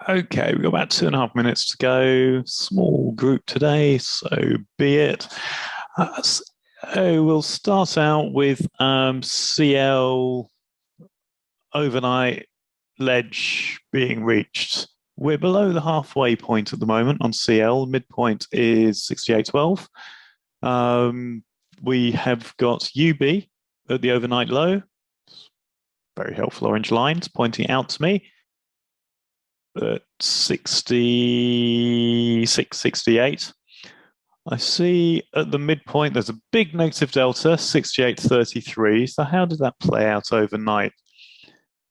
Okay, we've got about 2.5 minutes to go. Small group today, so be it. We'll start out with CL overnight ledge being reached. We're below the halfway point at the moment on CL. Midpoint is 68.12. Um, we have got UB at the overnight low. Very helpful orange lines pointing out to me at 66, 68. I see at the midpoint there's a big negative delta, 68.33. So how did that play out overnight?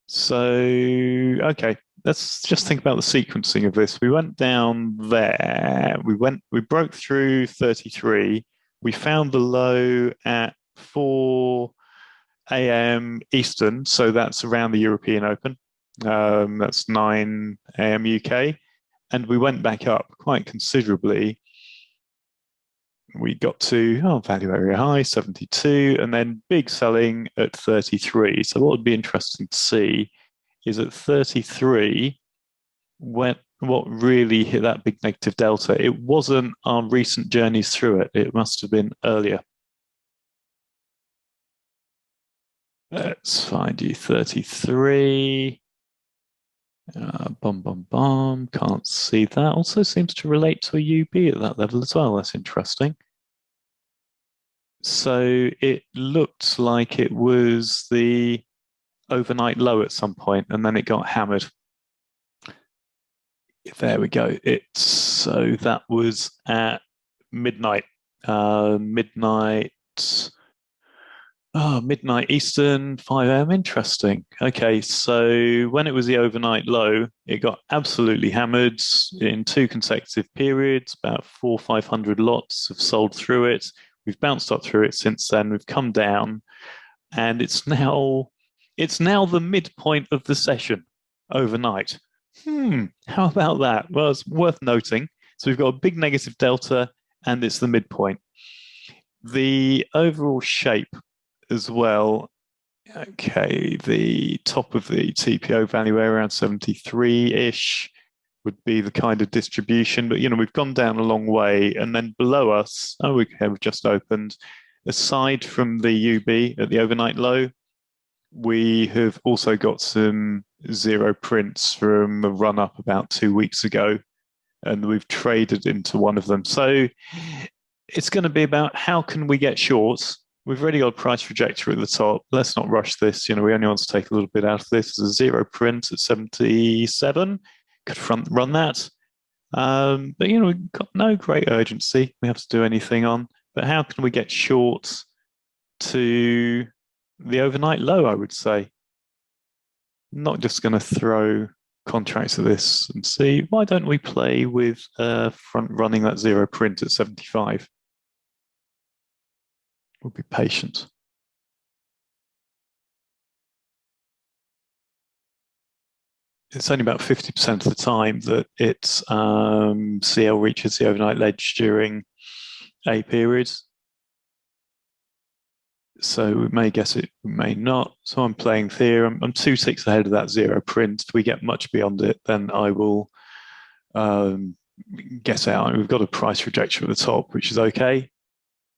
So, okay, let's just think about the sequencing of this. We went down there. We broke through 33. We found the low at 4 a.m. Eastern, so that's around the European Open. That's 9 a.m. UK. And we went back up quite considerably. We got to value area high 72 and then big selling at 33. So what would be interesting to see is at 33 what really hit that big negative delta. It wasn't our recent journeys through it. It must have been earlier. Let's find you 33. Bum. Can't see that. Also seems to relate to a UB at that level as well. That's interesting. So it looked like it was the overnight low at some point, and then it got hammered. There we go. So that was at midnight. Midnight. Oh, midnight Eastern, 5 a.m. Interesting. Okay, so when it was the overnight low, it got absolutely hammered in two consecutive periods. About 500 lots have sold through it. We've bounced up through it since then. We've come down, and it's now the midpoint of the session overnight. How about that? Well, it's worth noting. So we've got a big negative delta, and it's the midpoint. The overall shape as well. Okay, the top of the TPO value around 73-ish would be the kind of distribution, but we've gone down a long way, and then below us, we have just opened. Aside from the UB at the overnight low, we have also got some zero prints from a run up about 2 weeks ago, and we've traded into one of them. So it's going to be about how can we get short. We've already got a price trajectory at the top. Let's not rush this. We only want to take a little bit out of this. There's a zero print at 77. Could front run that. But we've got no great urgency we have to do anything on. But how can we get short to the overnight low, I would say? Not just going to throw contracts at this and see. Why don't we play with front running that zero print at 75? We'll be patient. It's only about 50% of the time that CL reaches the overnight ledge during a period. So we may guess it, we may not. So I'm playing here. I'm 2 ticks ahead of that zero print. If we get much beyond it, then I will guess out. We've got a price trajectory at the top, which is okay.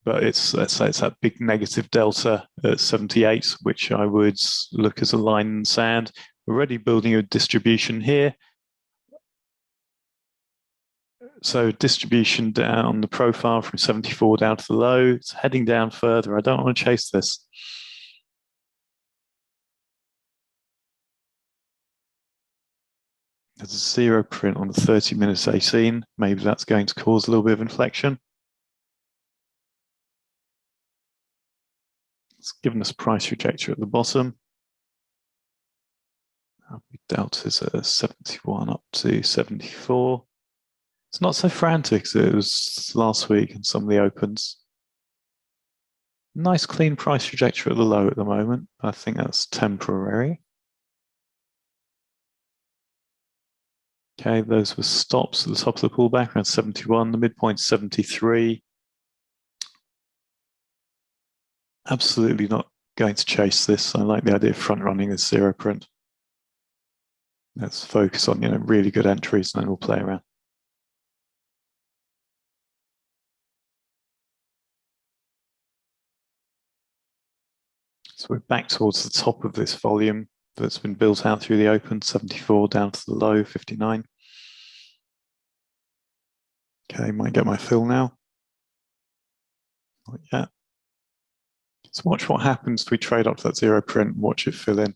But let's say it's that big negative delta at 78, which I would look as a line in the sand. We're already building a distribution here. So distribution down the profile from 74 down to the low. It's heading down further. I don't want to chase this. There's a zero print on the 30 minutes 18. Maybe that's going to cause a little bit of inflection. It's given us price trajectory at the bottom. Delta's at 71 up to 74. It's not so frantic as it was last week in some of the opens. Nice clean price trajectory at the low at the moment. I think that's temporary. Okay, those were stops at the top of the pullback around 71, the midpoint 73. Absolutely not going to chase this. I like the idea of front running this zero print. Let's focus on, really good entries, and then we'll play around. So we're back towards the top of this volume that's been built out through the open, 74 down to the low, 59. Okay, might get my fill now. Not yet. So watch what happens if we trade up to that zero print and watch it fill in.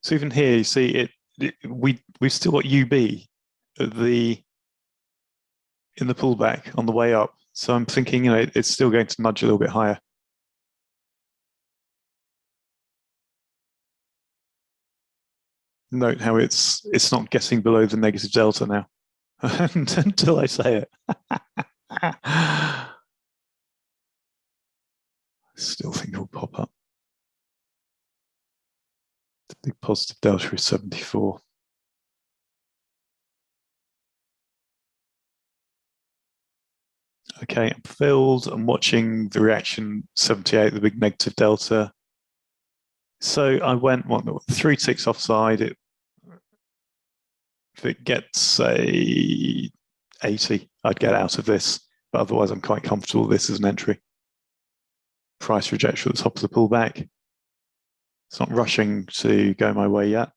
So even here, you see we've still got UB at in the pullback on the way up. So I'm thinking, it's still going to nudge a little bit higher. Note how it's not getting below the negative delta now until I say it. I still think it will pop up. The big positive delta is 74. Okay, I'm filled. I'm watching the reaction 78, the big negative delta. So I went 3 ticks offside. If it gets, say, 80, I'd get out of this. But otherwise, I'm quite comfortable this is an entry. Price rejection at the top of the pullback. It's not rushing to go my way yet.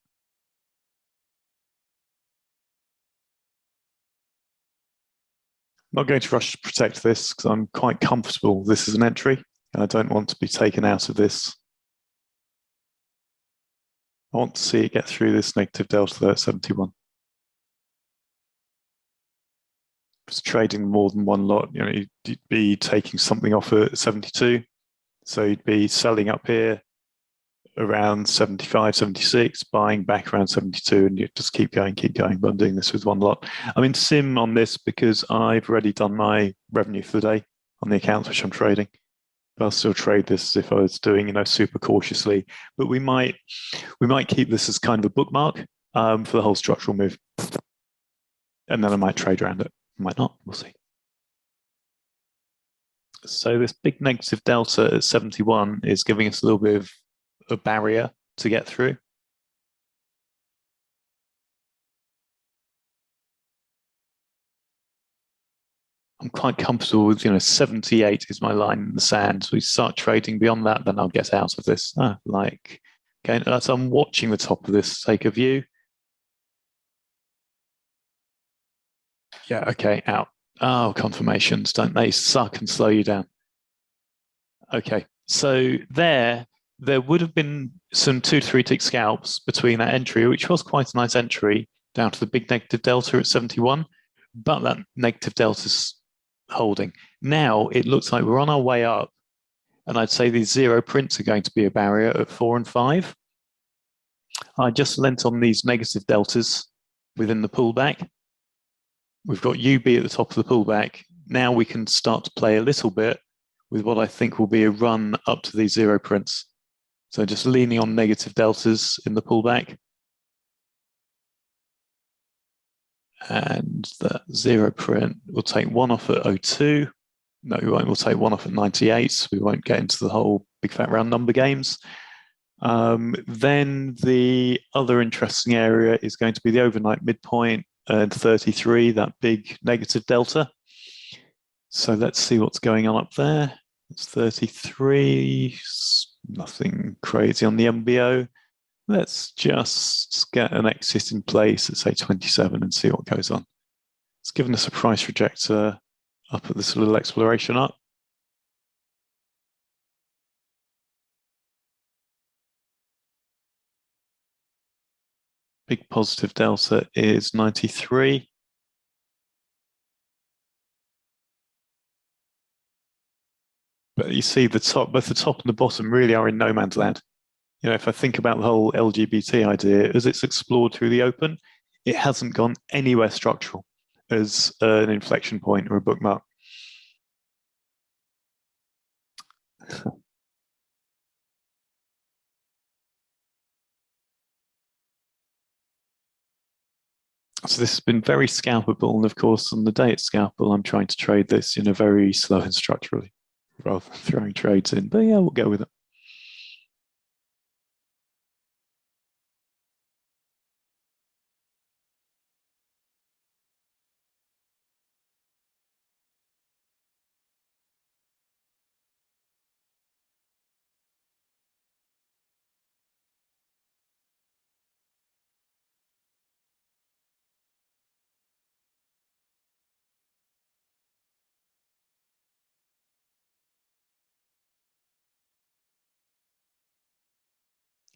I'm not going to rush to protect this because I'm quite comfortable this is an entry. And I don't want to be taken out of this. I want to see it get through this negative delta there at 71. If it's trading more than one lot, you'd be taking something off at 72. So you'd be selling up here around 75, 76, buying back around 72, and you just keep going. But I'm doing this with one lot. I'm in sim on this because I've already done my revenue for the day on the accounts which I'm trading. But I'll still trade this as if I was doing, super cautiously. But we might keep this as kind of a bookmark for the whole structural move. And then I might trade around it. Might not. We'll see. So this big negative delta at 71 is giving us a little bit of a barrier to get through. I'm quite comfortable with, 78 is my line in the sand. So we start trading beyond that, then I'll get out of this. Okay, that's I'm watching the top of this, take a view. Yeah, okay, out. Oh, confirmations, don't they suck and slow you down? Okay, so there would have been some 2 to 3 tick scalps between that entry, which was quite a nice entry, down to the big negative delta at 71, but that negative delta's holding. Now it looks like we're on our way up, and I'd say these zero prints are going to be a barrier at 4 and 5. I just lent on these negative deltas within the pullback. We've got UB at the top of the pullback. Now we can start to play a little bit with what I think will be a run up to these zero prints. So just leaning on negative deltas in the pullback. And the zero print, we'll take one off at 02. No, we won't. We'll take one off at 98. We won't get into the whole big fat round number games. Then the other interesting area is going to be the overnight midpoint at 33, that big negative delta. So let's see what's going on up there. It's 33, nothing crazy on the MBO. Let's just get an exit in place at, say, 27 and see what goes on. It's given us a price rejector up at this little exploration up. Big positive delta is 93. But you see both the top and the bottom really are in no man's land. If I think about the whole LGBT idea, as it's explored through the open, it hasn't gone anywhere structural as an inflection point or a bookmark. So this has been very scalpable, and of course, on the day it's scalpable, I'm trying to trade this very slow and structurally, rather than throwing trades in. But yeah, we'll go with it.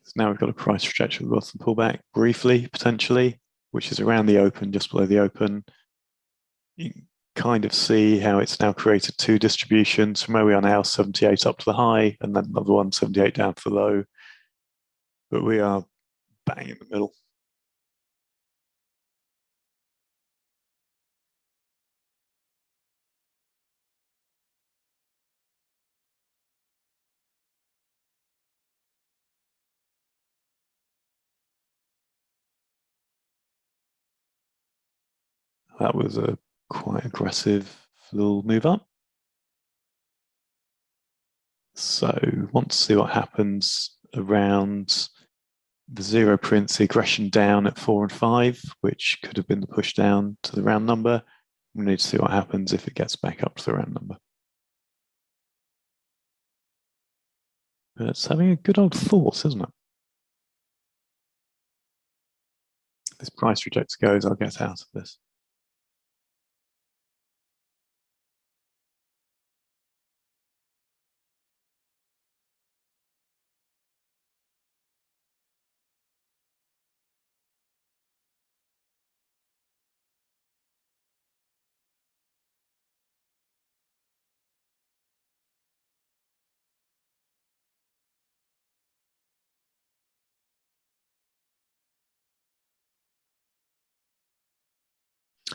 So now we've got a price trajectory with the pullback briefly, potentially, which is around the open, just below the open. You can kind of see how it's now created two distributions from where we are now, 78 up to the high, and then another one, 78 down to the low. But we are bang in the middle. That was a quite aggressive little move up. So want to see what happens around the zero prints, the aggression down at 4 and 5, which could have been the push down to the round number. We need to see what happens if it gets back up to the round number. But it's having a good old thought, isn't it? If this price rejects goes, I'll get out of this.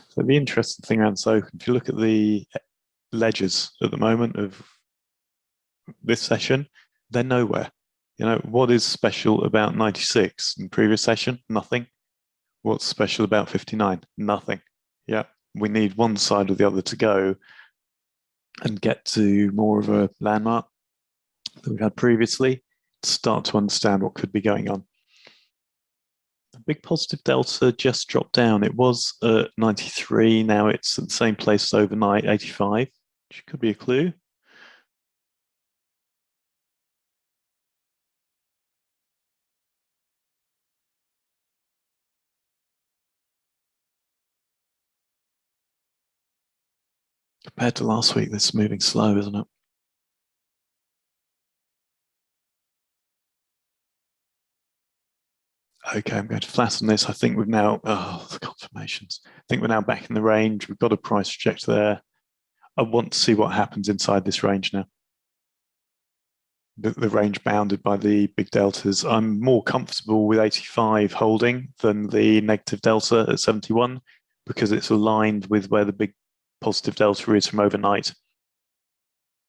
So the interesting thing around SOHO, if you look at the ledgers at the moment of this session, they're nowhere. You know, what is special about 96 in previous session? Nothing. What's special about 59? Nothing. Yeah, we need one side or the other to go and get to more of a landmark that we've had previously to start to understand what could be going on. The big positive delta just dropped down. It was at 93. Now it's at the same place overnight, 85, which could be a clue. Compared to last week, this is moving slow, isn't it? Okay, I'm going to flatten this. I think we've now, the confirmations. I think we're now back in the range. We've got a price reject there. I want to see what happens inside this range now. The range bounded by the big deltas. I'm more comfortable with 85 holding than the negative delta at 71 because it's aligned with where the big positive delta is from overnight.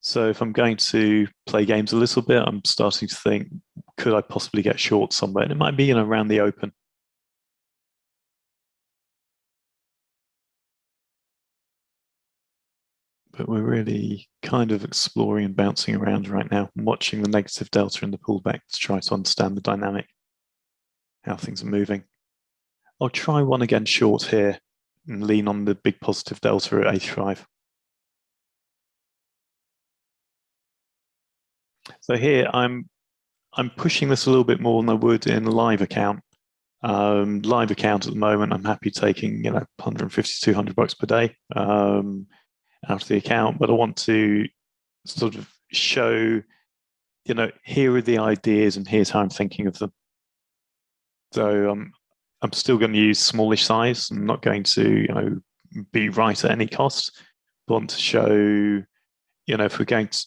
So if I'm going to play games a little bit, I'm starting to think, could I possibly get short somewhere? And it might be, around the open. But we're really kind of exploring and bouncing around right now and watching the negative delta in the pullback to try to understand the dynamic, how things are moving. I'll try one again short here and lean on the big positive delta at 85. So here I'm pushing this a little bit more than I would in live account. Live account at the moment, I'm happy taking 150 to 200 bucks per day out of the account, but I want to sort of show, here are the ideas and here's how I'm thinking of them. So I'm still going to use smallish size. I'm not going to, be right at any cost. I want to show, if we're going to,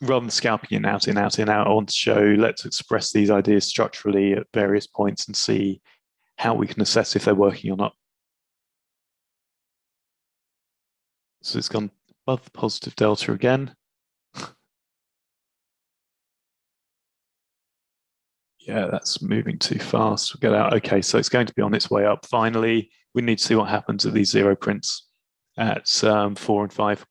rather than scalping in, out, in, out, in, out, I want to show, let's express these ideas structurally at various points and see how we can assess if they're working or not. So it's gone above the positive delta again. Yeah, that's moving too fast. We'll get out. Okay, so it's going to be on its way up. Finally, we need to see what happens at these zero prints at 4 and 5.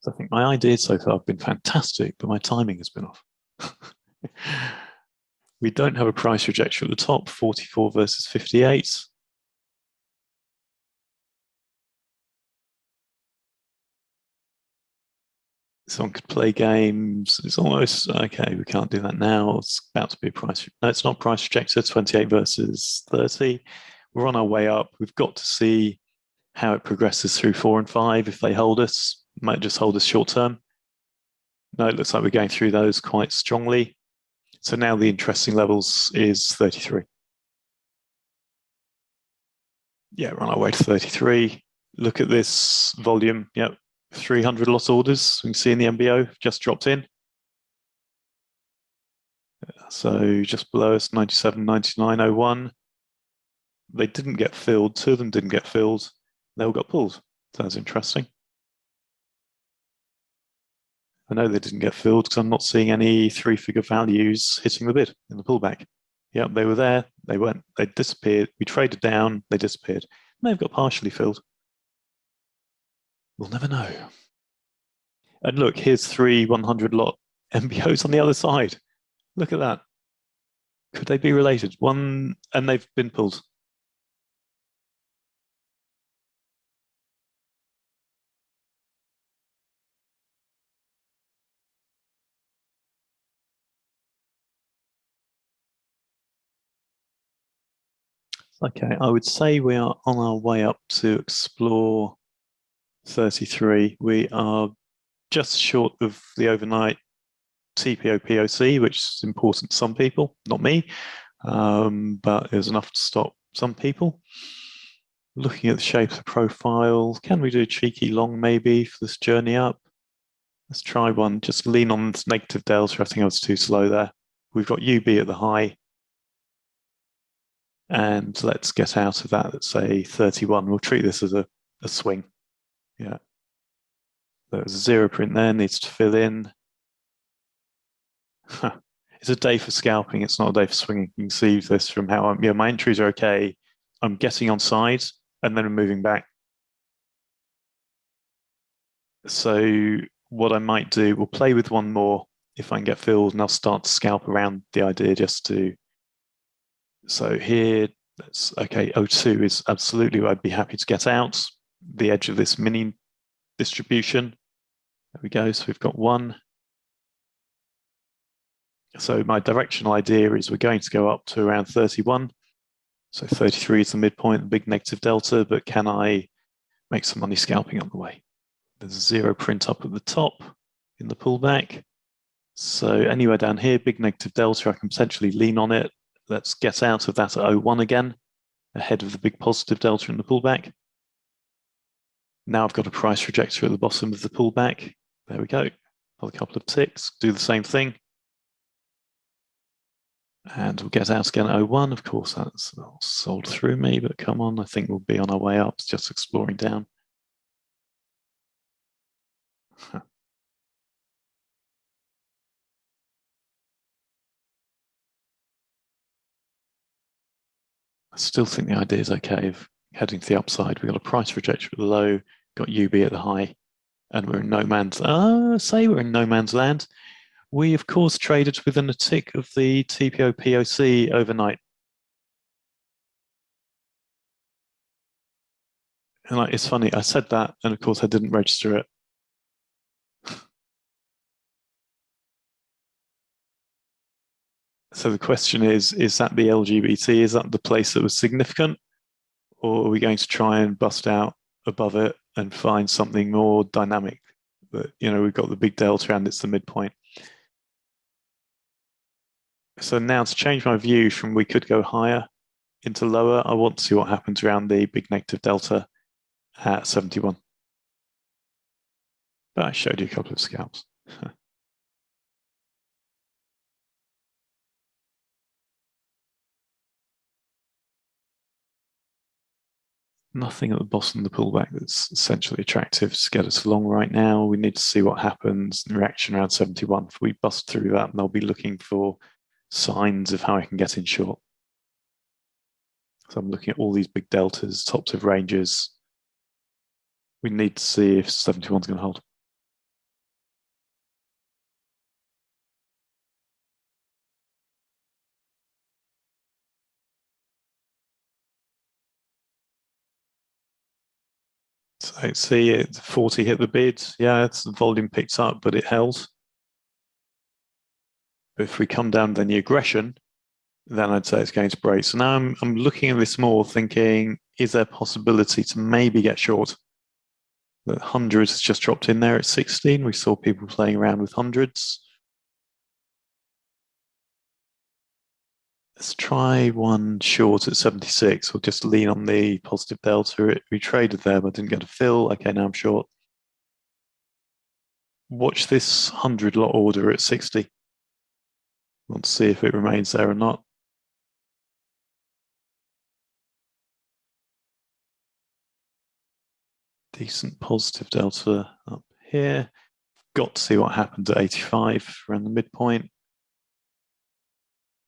So I think my ideas so far have been fantastic, but my timing has been off. We don't have a price rejection at the top, 44 versus 58. Someone could play games. It's almost okay. We can't do that now. It's about to be a price. No, it's not price rejected. 28 versus 30. We're on our way up. We've got to see how it progresses through 4 and 5. If they hold us, might just hold us short term. No, it looks like we're going through those quite strongly. So now the interesting levels is 33. Yeah, we're on our way to 33. Look at this volume. Yep, 300 lot orders. We can see in the MBO just dropped in. So just below us, 97, 99.01. They didn't get filled. Two of them didn't get filled. They all got pulled. That's interesting. I know they didn't get filled because I'm not seeing any three-figure values hitting the bid in the pullback. Yep, they were there. They went. They disappeared. We traded down. They disappeared. May have got partially filled. We'll never know. And look, here's 3 100 lot MBOs on the other side. Look at that. Could they be related? One, and they've been pulled. Okay, I would say we are on our way up to explore 33. We are just short of the overnight TPO POC, which is important to some people, not me, but it was enough to stop some people. Looking at the shape of the profile, can we do a cheeky long maybe for this journey up? Let's try one. Just lean on this negative delta. I think I was too slow there. We've got UB at the high. And let's get out of that. Let's say 31. We'll treat this as a swing. Yeah. There's a zero print there, needs to fill in. It's a day for scalping. It's not a day for swinging. You can see this from how my entries are okay. I'm getting on sides and then I'm moving back. So what I might do, we'll play with one more if I can get filled, and I'll start to scalp around the idea just to. So here, that's okay. 02 is absolutely where I'd be happy to get out. The edge of this mini distribution. There we go. So we've got one. So my directional idea is we're going to go up to around 31. So 33 is the midpoint, the big negative delta, but can I make some money scalping on the way? There's a zero print up at the top in the pullback. So anywhere down here, big negative delta, I can potentially lean on it. Let's get out of that at 01 again, ahead of the big positive delta in the pullback. Now I've got a price trajectory at the bottom of the pullback. There we go. Another couple of ticks, do the same thing. And we'll get out again at 01. Of course, that's sold through me, but come on, I think we'll be on our way up. It's just exploring down. I still think the idea is okay of heading to the upside. We've got a price trajectory at the low, got UB at the high, and we're in no man's say we're in no man's land. We of course traded within a tick of the TPO POC overnight. And it's funny, I said that, and of course I didn't register it. So the question is that the LGBT? Is that the place that was significant? Or are we going to try and bust out above it and find something more dynamic? But, we've got the big delta and it's the midpoint. So now to change my view from we could go higher into lower, I want to see what happens around the big negative delta at 71. But I showed you a couple of scalps. Nothing at the bottom of the pullback that's essentially attractive to get us along right now. We need to see what happens in reaction around 71. If we bust through that, and I'll be looking for signs of how I can get in short. So I'm looking at all these big deltas, tops of ranges. We need to see if 71 is going to hold. So see it 40 hit the bid. Yeah, it's the volume picked up, but it held. If we come down then the aggression, then I'd say it's going to break. So now I'm looking at this more thinking, is there a possibility to maybe get short? The hundreds has just dropped in there at 16. We saw people playing around with hundreds. Let's try one short at 76. We'll just lean on the positive delta. We traded there, but didn't get a fill. Okay, now I'm short. Watch this 100 lot order at 60. Want to see if it remains there or not. Decent positive delta up here. Got to see what happens at 85 around the midpoint.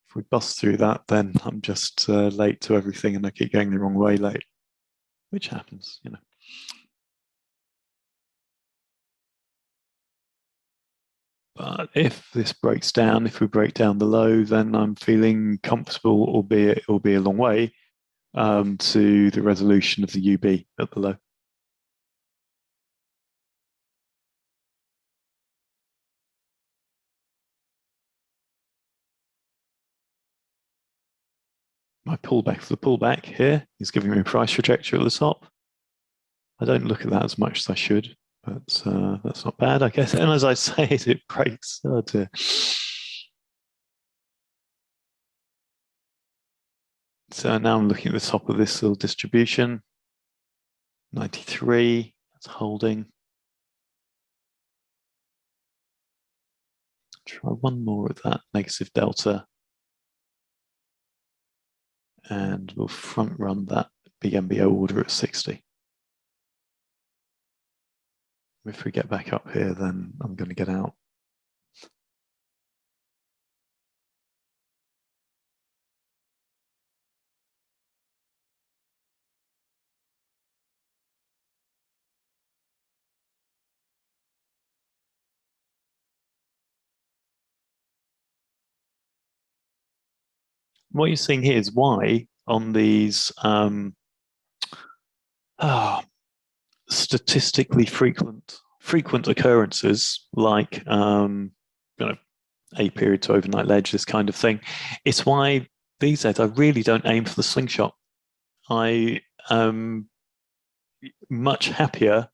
If we bust through that, then I'm just late to everything and I keep going the wrong way late, which happens, you know. But if this breaks down, if we break down the low, then I'm feeling comfortable, albeit it'll be a long way, to the resolution of the UB at the low. My pullback for the pullback here is giving me a price trajectory at the top. I don't look at that as much as I should, but that's not bad, I guess. And as I say it breaks. Oh dear. So now I'm looking at the top of this little distribution. 93, that's holding. Try one more of that negative delta. And we'll front run that big MBO order at 60. If we get back up here, then I'm going to get out. What you're seeing here is why on these statistically frequent occurrences like A period to overnight ledge, this kind of thing. It's why these days I really don't aim for the slingshot. I am much happier,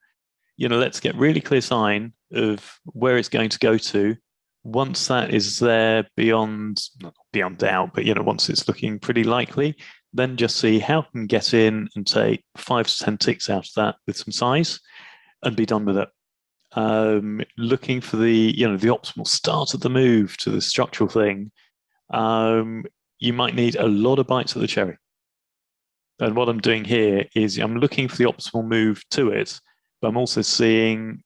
let's get really clear sign of where it's going to go to. Once that is there beyond doubt, but once it's looking pretty likely, then just see how can we get in and take 5 to 10 ticks out of that with some size and be done with it. Looking for the optimal start of the move to the structural thing, you might need a lot of bites of the cherry. And what I'm doing here is I'm looking for the optimal move to it, but I'm also seeing,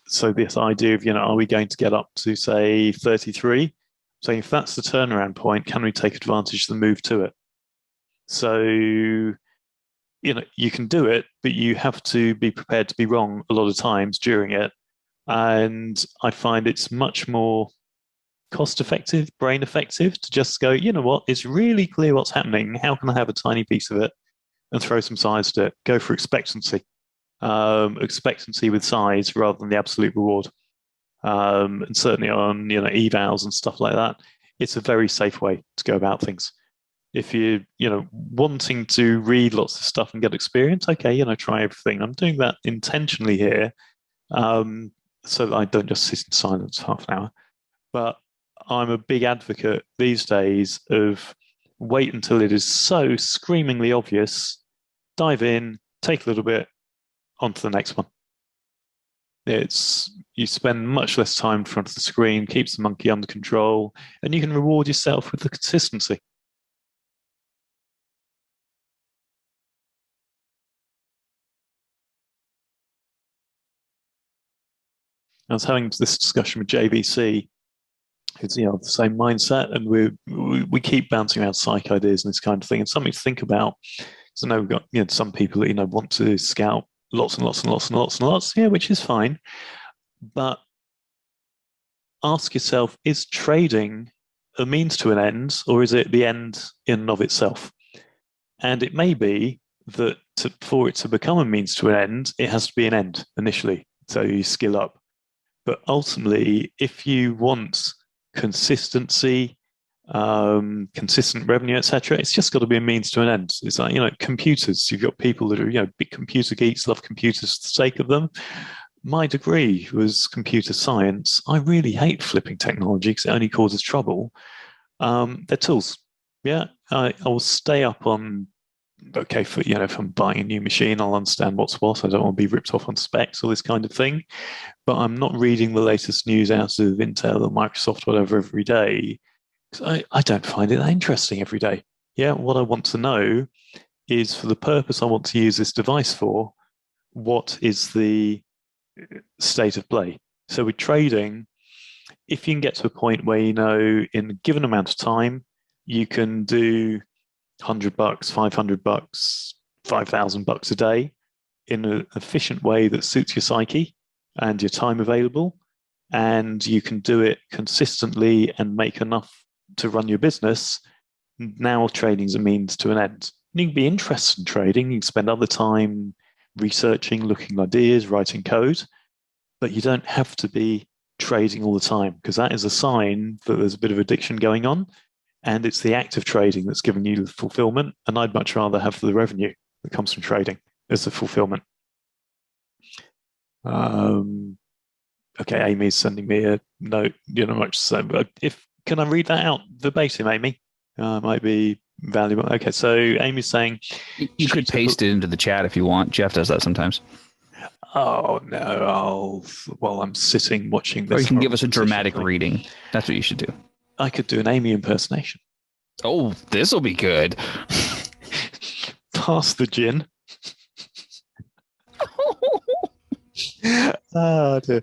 so this idea of, are we going to get up to, say, 33? So if that's the turnaround point, can we take advantage of the move to it? So, you can do it, but you have to be prepared to be wrong a lot of times during it. And I find it's much more cost effective, brain effective to just go, you know what, it's really clear what's happening. How can I have a tiny piece of it and throw some size to it? Go for expectancy. Expectancy with size rather than the absolute reward. And certainly on, evals and stuff like that, it's a very safe way to go about things. If you're, wanting to read lots of stuff and get experience, okay, try everything. I'm doing that intentionally here, so that I don't just sit in silence half an hour. But I'm a big advocate these days of wait until it is so screamingly obvious, dive in, take a little bit, on to the next one. You spend much less time in front of the screen, keeps the monkey under control, and you can reward yourself with the consistency. I was having this discussion with JVC, who's the same mindset, and we keep bouncing around psych ideas and this kind of thing, and something to think about. So now we've got some people that want to scout lots and lots and lots and lots and lots, which is fine, but ask yourself: is trading a means to an end, or is it the end in and of itself? And it may be that for it to become a means to an end, it has to be an end initially. So you skill up. But ultimately, if you want consistency, consistent revenue, etc. It's just got to be a means to an end. It's like, computers. You've got people that are, big computer geeks, love computers for the sake of them. My degree was computer science. I really hate flipping technology because it only causes trouble. They're tools. Yeah, I will stay up on. Okay, if I'm buying a new machine, I'll understand what's what. I don't want to be ripped off on specs or this kind of thing. But I'm not reading the latest news out of Intel or Microsoft, whatever, every day. I don't find it that interesting every day. Yeah, what I want to know is for the purpose I want to use this device for, what is the state of play? So with trading, if you can get to a point where in a given amount of time, you can do $100, $500, $5,000 a day in an efficient way that suits your psyche and your time available, and you can do it consistently and make enough to run your business, now trading is a means to an end. You can be interested in trading, you can spend other time researching, looking at ideas, writing code, but you don't have to be trading all the time, because that is a sign that there's a bit of addiction going on, and it's the act of trading that's giving you the fulfillment, and I'd much rather have the revenue that comes from trading as the fulfillment. Okay, Amy's sending me a note, much so. Can I read that out verbatim, Amy? Might be valuable. Okay, so Amy's saying you could paste it into the chat if you want. Jeff does that sometimes. Oh no! While I'm sitting watching this, or you can give us a dramatic reading. That's what you should do. I could do an Amy impersonation. Oh, this will be good. Pass the gin. Oh, dear.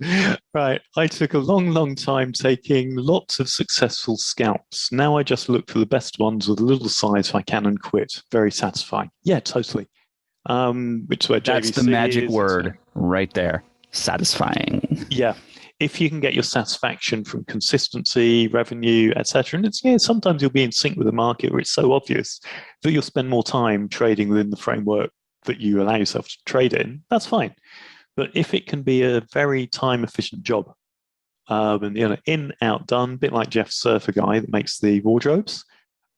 Right. I took a long time taking lots of successful scalps. Now I just look for the best ones with a little size if I can and quit. Very satisfying. Yeah, totally. Which is where that's JVC the magic word right there. Satisfying. Yeah. If you can get your satisfaction from consistency, revenue, etc., and sometimes you'll be in sync with the market where it's so obvious that you'll spend more time trading within the framework that you allow yourself to trade in. That's fine. But if it can be a very time-efficient job, and in, out, done, a bit like Jeff Surfer guy that makes the wardrobes,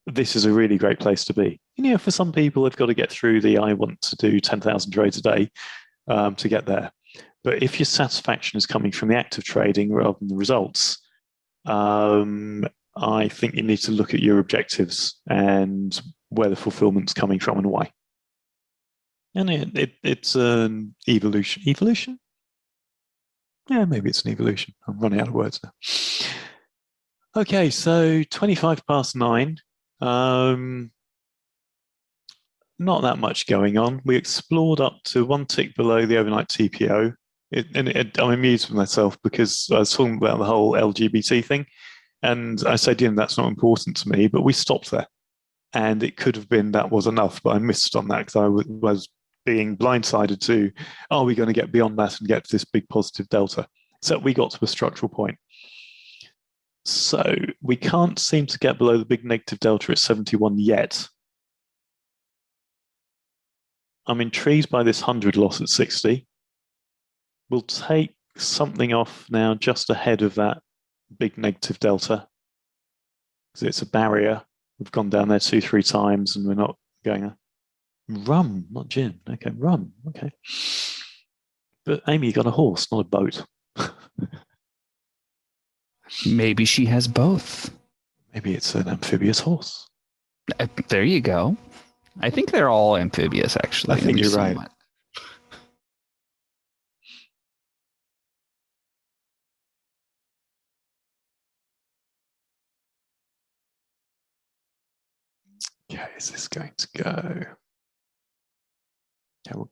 this is a really great place to be. For some people, they've got to get through I want to do 10,000 trades a day to get there. But if your satisfaction is coming from the act of trading rather than the results, I think you need to look at your objectives and where the fulfillment's coming from and why. And it's an evolution. Evolution? Yeah, maybe it's an evolution. I'm running out of words now. Okay, so 9:25. Not that much going on. We explored up to one tick below the overnight TPO. I'm amused with myself because I was talking about the whole LGBT thing. And I said, that's not important to me, but we stopped there. And it could have been that was enough, but I missed on that because I was being blindsided to, are we going to get beyond that and get to this big positive delta? So we got to a structural point. So we can't seem to get below the big negative delta at 71 yet. I'm intrigued by this 100 loss at 60. We'll take something off now just ahead of that big negative delta because it's a barrier. We've gone down there 2-3 times and we're not going rum, not gin. Okay, rum. Okay. But Amy got a horse, not a boat. Maybe she has both. Maybe it's an amphibious horse. There you go. I think they're all amphibious, actually. I think you're right. Okay, is this going to go? Yeah, we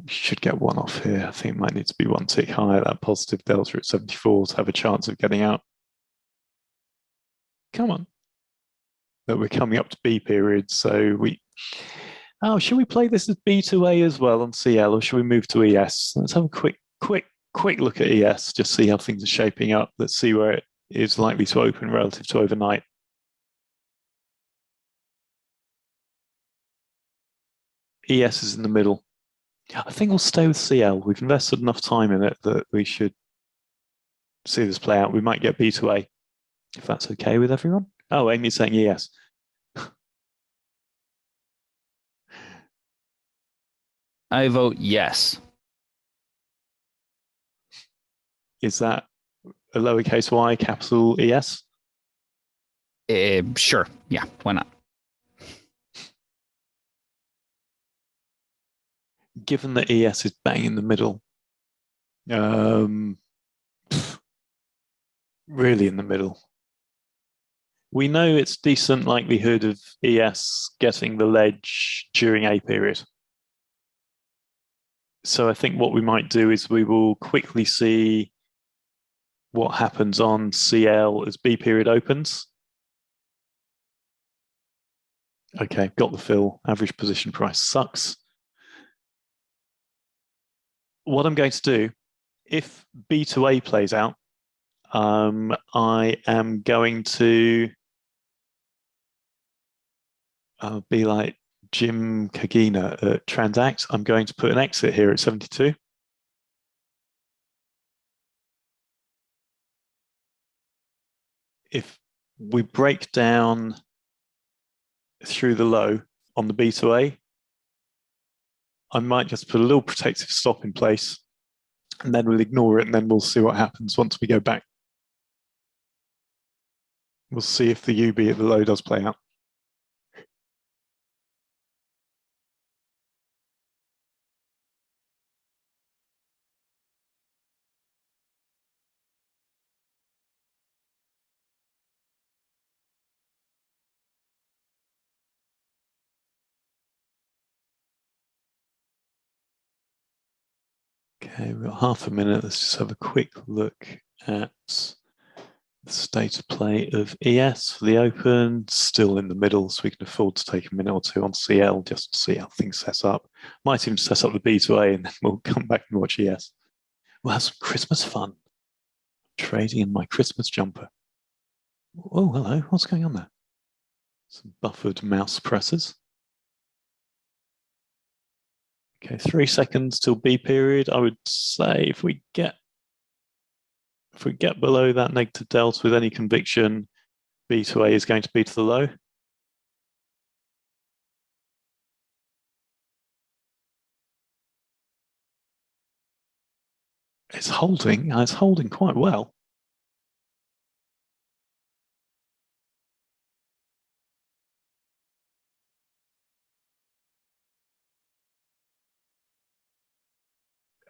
should get one off here. I think it might need to be one tick higher. That positive delta at 74 to have a chance of getting out. Come on. But we're coming up to B period, so should we play this as B to A as well on CL, or should we move to ES? Let's have a quick look at ES, just see how things are shaping up. Let's see where it is likely to open relative to overnight. ES is in the middle. I think we'll stay with CL. We've invested enough time in it that we should see this play out. We might get B to A, if that's okay with everyone. Oh, Amy's saying yes. I vote yes. Is that a lowercase y, capital ES? Sure. Yeah, why not? Given that ES is bang in the middle, um, really in the middle. We know it's decent likelihood of ES getting the ledge during A period. So I think what we might do is we will quickly see what happens on CL as B period opens. Okay, got the fill. Average position price sucks. What I'm going to do, if B to A plays out, I am going to be like Jim Kagina at Transact. I'm going to put an exit here at 72. If we break down through the low on the B to A, I might just put a little protective stop in place and then we'll ignore it and then we'll see what happens once we go back. We'll see if the UB at the low does play out. Okay, we've got half a minute. Let's just have a quick look at the state of play of ES for the Open. Still in the middle, so we can afford to take a minute or two on CL just to see how things set up. Might even set up the B to A and then we'll come back and watch ES. We'll have some Christmas fun. Trading in my Christmas jumper. Oh, hello. What's going on there? Some buffered mouse presses. Okay, 3 seconds till B period. I would say if we get below that negative delta with any conviction, B to A is going to be to the low. It's holding. It's holding quite well.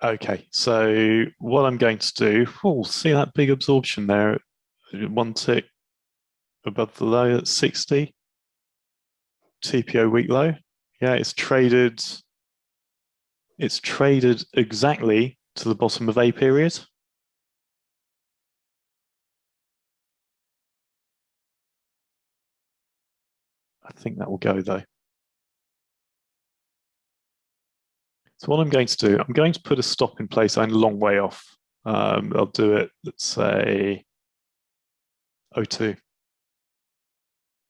Okay, so what I'm going to do, oh, see that big absorption there, 1 tick above the low at 60, TPO week low. Yeah, it's traded exactly to the bottom of A period. I think that will go though. So what I'm going to do, I'm going to put a stop in place. I'm a long way off. I'll do it, let's say, 02.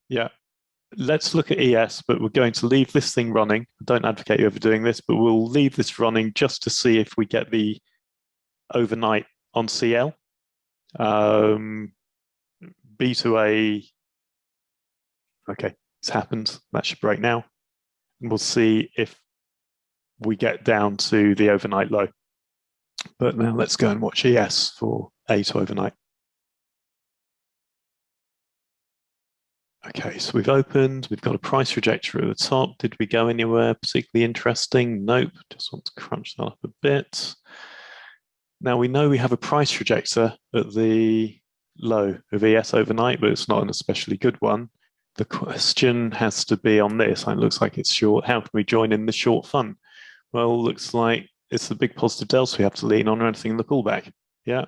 Yeah. Let's look at ES, but we're going to leave this thing running. I don't advocate you overdoing this, but we'll leave this running just to see if we get the overnight on CL. B to A, okay, it's happened. That should break now. And we'll see if we get down to the overnight low. But now let's go and watch ES for A to overnight. Okay, so we've opened, we've got a price trajectory at the top. Did we go anywhere particularly interesting? Nope, just want to crunch that up a bit. Now we know we have a price trajectory at the low of ES overnight, but it's not an especially good one. The question has to be on this. It looks like it's short. How can we join in the short fun? Well, looks like it's the big positive delta we have to lean on or anything in the pullback. Yeah.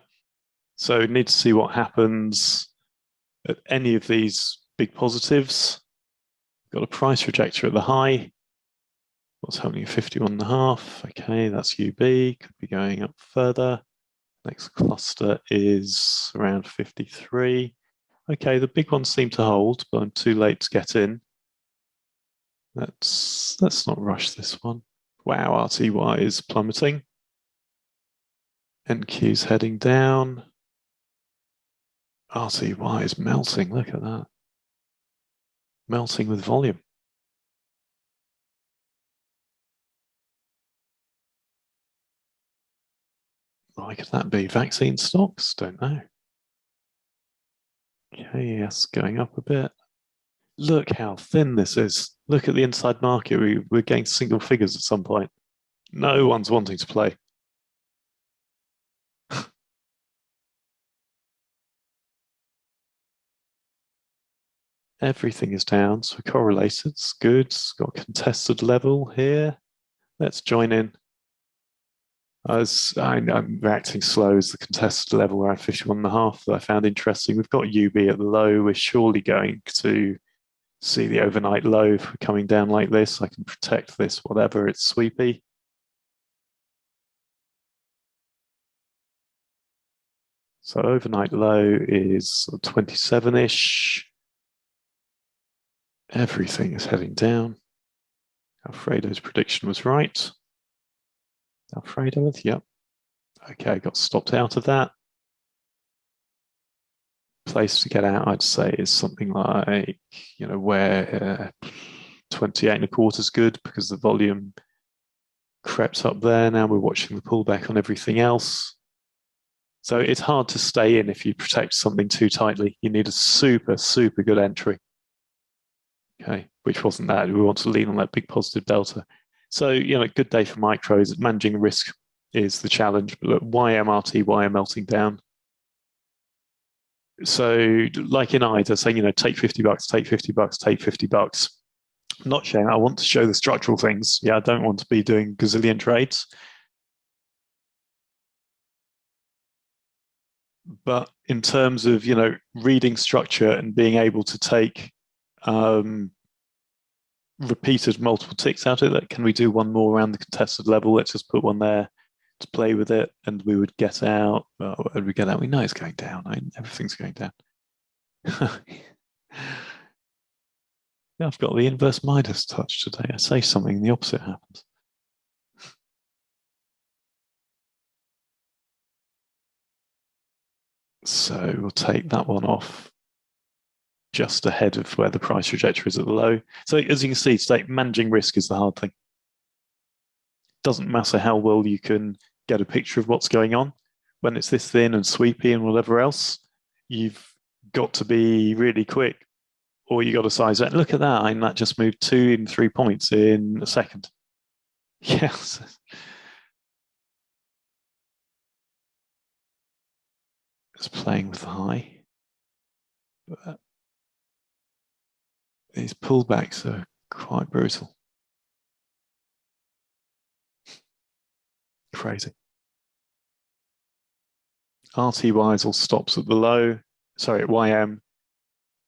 So we need to see what happens at any of these big positives. Got a price trajectory at the high. What's happening at 51.5? Okay, that's UB. Could be going up further. Next cluster is around 53. Okay, the big ones seem to hold, but I'm too late to get in. Let's not rush this one. Wow, RTY is plummeting. NQ's heading down. RTY is melting. Look at that. melting with volume. Why could that be? Vaccine stocks? Don't know. Okay, yes, going up a bit. Look how thin this is. Look at the inside market. We're getting single figures at some point. No one's wanting to play. Everything is down, so correlated. It's good. It's got contested level here. Let's join in. I'm reacting slow as the contested level around 51.5 that I found interesting. We've got UB at the low. We're surely going to see the overnight low if we're coming down like this. I can protect this, whatever. It's sweepy. So overnight low is 27-ish. Everything is heading down. Alfredo's prediction was right. Alfredo, yep. Okay, got stopped out of that. Place to get out, I'd say, is something like, where 28.25 is good because the volume crept up there. Now we're watching the pullback on everything else. So it's hard to stay in if you protect something too tightly. You need a super, super good entry. Okay, which wasn't that. We want to lean on that big positive delta. So, good day for micros. Managing risk is the challenge. But look, YM melting down. So, like in IDA, saying, take $50, take $50, take $50. I'm not showing. I want to show the structural things. Yeah, I don't want to be doing gazillion trades. But in terms of, reading structure and being able to take repeated multiple ticks out of it, can we do one more around the contested level? Let's just put one there to play with it, and we would get out. Well, we get out. We know it's going down. Everything's going down. Yeah, I've got the inverse Midas touch today. I say something, the opposite happens. So we'll take that one off just ahead of where the price trajectory is at the low. So as you can see, today, managing risk is the hard thing. Doesn't matter how well you can get a picture of what's going on. When it's this thin and sweepy and whatever else, you've got to be really quick, or you got to size it. Look at that. That just moved 2 and 3 points in a second. Yes. It's playing with the high. But these pullbacks are quite brutal. Crazy. RTY is all stops at the low. Sorry, at YM.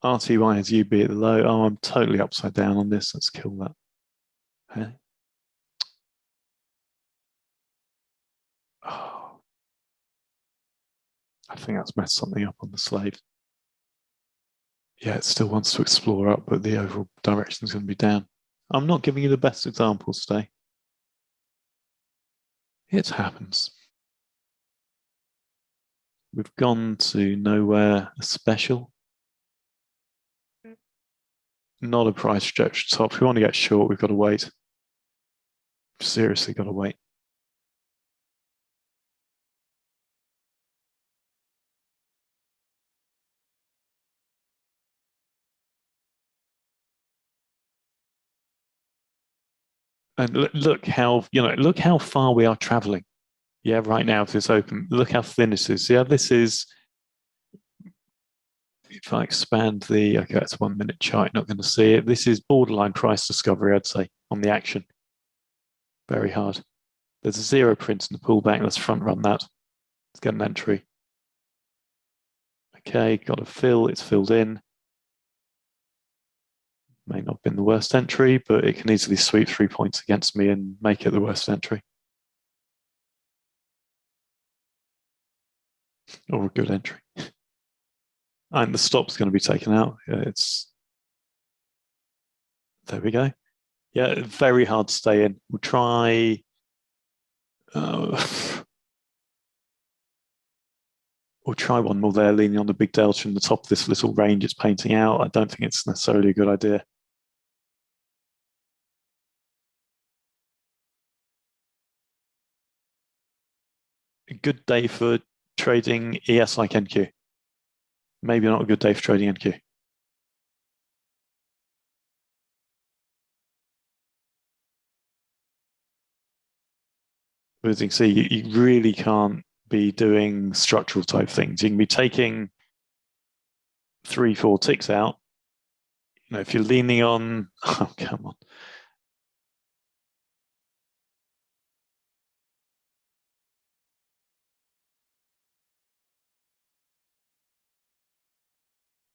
RTY has UB at the low. Oh, I'm totally upside down on this. Let's kill that. Okay. Oh. I think that's messed something up on the slave. Yeah, it still wants to explore up, but the overall direction is going to be down. I'm not giving you the best examples today. It happens. We've gone to nowhere special. Not a price stretch top. If we want to get short, we've got to wait. Seriously got to wait. And look how far we are traveling. Yeah, right now if it's open, look how thin this is. Yeah, this is, if I expand okay, it's 1 minute chart, you're not going to see it. This is borderline price discovery, I'd say, on the action. Very hard. There's a 0 print in the pullback. Let's front run that. Let's get an entry. Okay, got a fill. It's filled in. May not have been the worst entry, but it can easily sweep 3 points against me and make it the worst entry. Or a good entry. And the stop's going to be taken out. There we go. Yeah, very hard to stay in. We'll try. We'll try one more there, leaning on the big delta in the top of this little range it's painting out. I don't think it's necessarily a good idea. A good day for trading ES like NQ. Maybe not a good day for trading NQ. But as you can see, you really can't be doing structural type things. You can be taking 3-4 ticks out. If you're leaning on, oh, come on.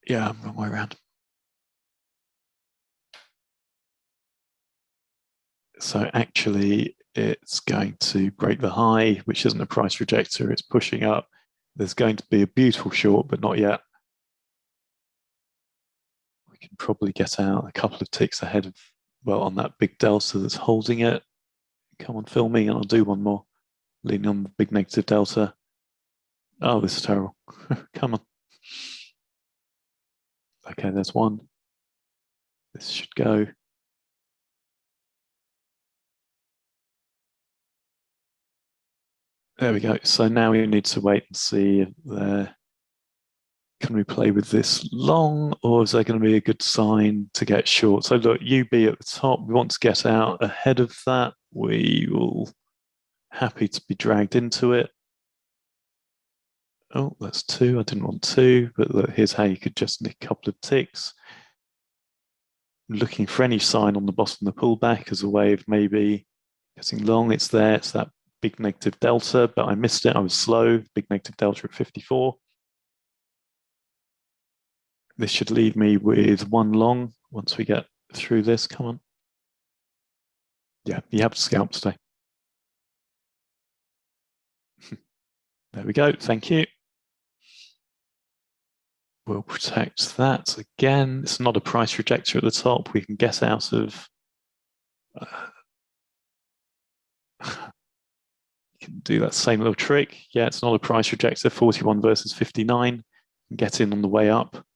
Yeah, wrong way around. So actually, it's going to break the high, which isn't a price rejector. It's pushing up. There's going to be a beautiful short, but not yet. We can probably get out a couple of ticks ahead of, well, on that big delta that's holding it. Come on, fill me, and I'll do one more. Leaning on the big negative delta. Oh, this is terrible. Come on. Okay, there's one. This should go. There we go. So now we need to wait and see if can we play with this long, or is there going to be a good sign to get short? So look, UB at the top. We want to get out ahead of that. We will happy to be dragged into it. Oh, that's two. I didn't want two, but look, here's how you could just nick a couple of ticks. Looking for any sign on the bottom of the pullback as a way of maybe getting long. It's there. It's that big negative delta, but I missed it. I was slow. Big negative delta at 54. This should leave me with one long once we get through this. Come on. Yeah, you have to scalp today. There we go. Thank you. We'll protect that again. It's not a price rejector at the top. We can get out of. You can do that same little trick. Yeah, it's not a price rejector. 41 versus 59. Get in on the way up.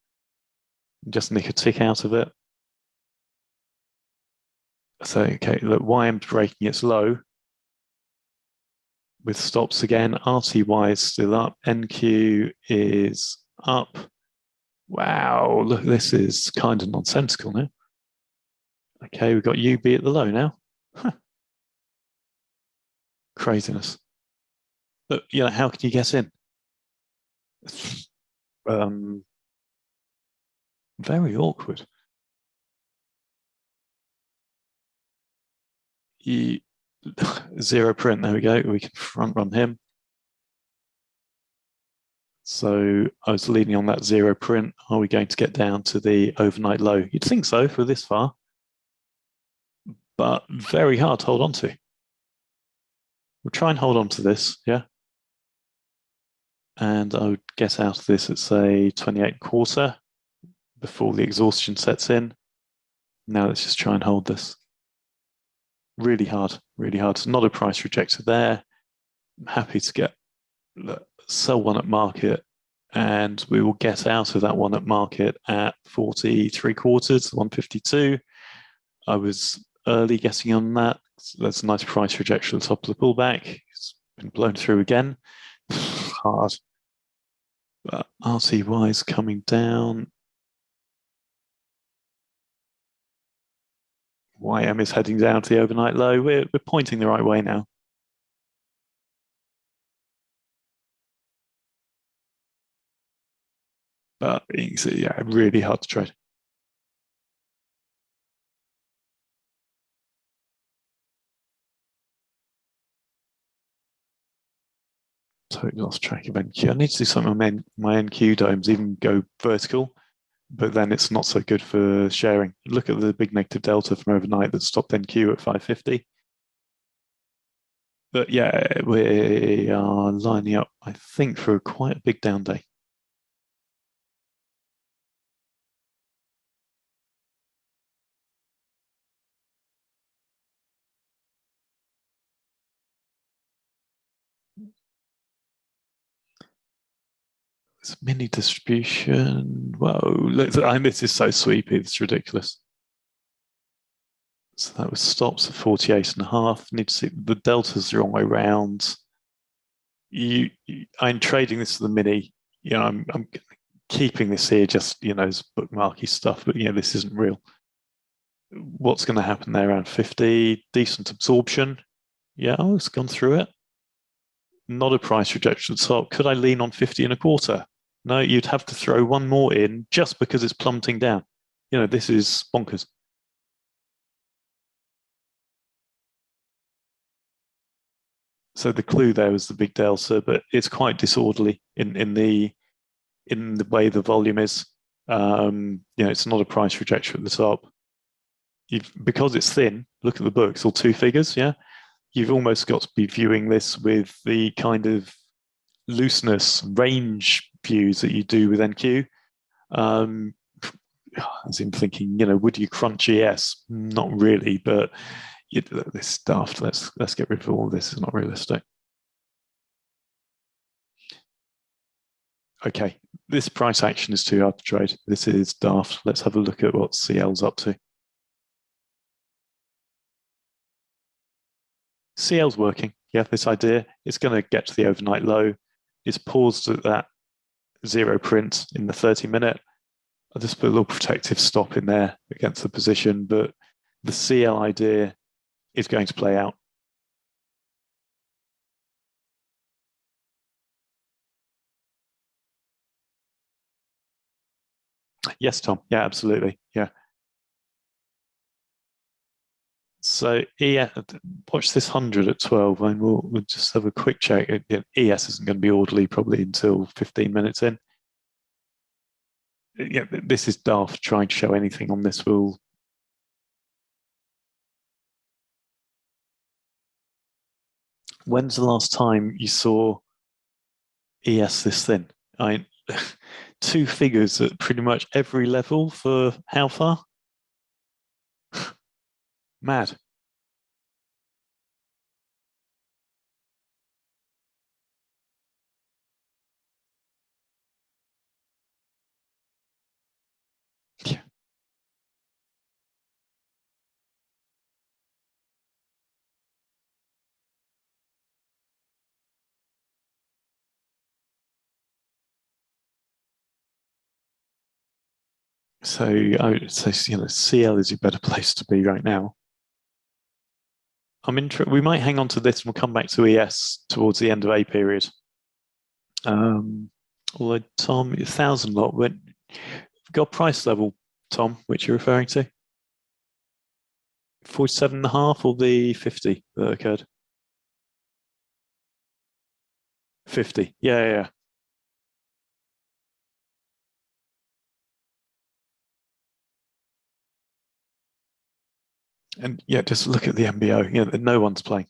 Just nick a tick out of it. So, okay, look, YM's breaking its low with stops again. RTY is still up. NQ is up. Wow, look, this is kind of nonsensical now. Okay, we've got UB at the low now. Huh. Craziness. But, how can you get in? Very awkward. You, zero print, there we go. We can front run him. So I was leaning on that zero print. Are we going to get down to the overnight low? You'd think so for this far, but very hard to hold on to. We'll try and hold on to this, yeah. And I would get out of this at say 28.25 before the exhaustion sets in. Now let's just try and hold this. Really hard, really hard. It's not a price rejector there. I'm happy to get sell one at market, and we will get out of that one at market at 40.75, 152. I was early getting on that. So that's a nice price rejection at the top of the pullback. It's been blown through again. Hard. But RTY is coming down. YM is heading down to the overnight low. We're pointing the right way now. But you can see, yeah, really hard to trade. Totally lost track of NQ. I need to do something on my NQ domes, even go vertical, but then it's not so good for sharing. Look at the big negative delta from overnight that stopped NQ at 550. But yeah, we are lining up, I think, for quite a big down day. It's mini distribution. Whoa, look, I mean, this is so sweepy. It's ridiculous. So that was stops at 48.5. Need to see the delta's the wrong way round. I'm trading this to the mini. I'm keeping this here just as bookmarky stuff, but this isn't real. What's going to happen there around 50? Decent absorption. Yeah, it's gone through it. Not a price rejection at the top. Could I lean on 50.25? No, you'd have to throw one more in just because it's plummeting down. This is bonkers. So the clue there was the big delta, but it's quite disorderly in the way the volume is. It's not a price rejection at the top. Because it's thin, look at the book, it's all two figures, yeah? You've almost got to be viewing this with the kind of looseness, range views that you do with NQ. As in thinking, would you crunch ES? Not really, but this stuff, let's get rid of all this. It's not realistic. Okay, this price action is too hard to trade. This is daft. Let's have a look at what CL's up to. CL's working. Yeah, this idea. It's going to get to the overnight low. It's paused at that zero print in the 30-minute. I'll just put a little protective stop in there against the position, but the CL idea is going to play out. Yes, Tom. Yeah, absolutely. Yeah. So watch this 100 at 12, and we'll just have a quick check. ES isn't going to be orderly probably until 15 minutes in. Yeah, this is daft trying to show anything on this will. When's the last time you saw ES this thin? Two figures at pretty much every level for how far? Mad. Yeah. So I would say, CL is a better place to be right now. We might hang on to this and we'll come back to ES towards the end of A period. Although Tom, 1,000 lot, when got price level, Tom, which you're referring to? 47.5 or the 50 that occurred? 50. Yeah. And yeah, just look at the MBO. No one's playing.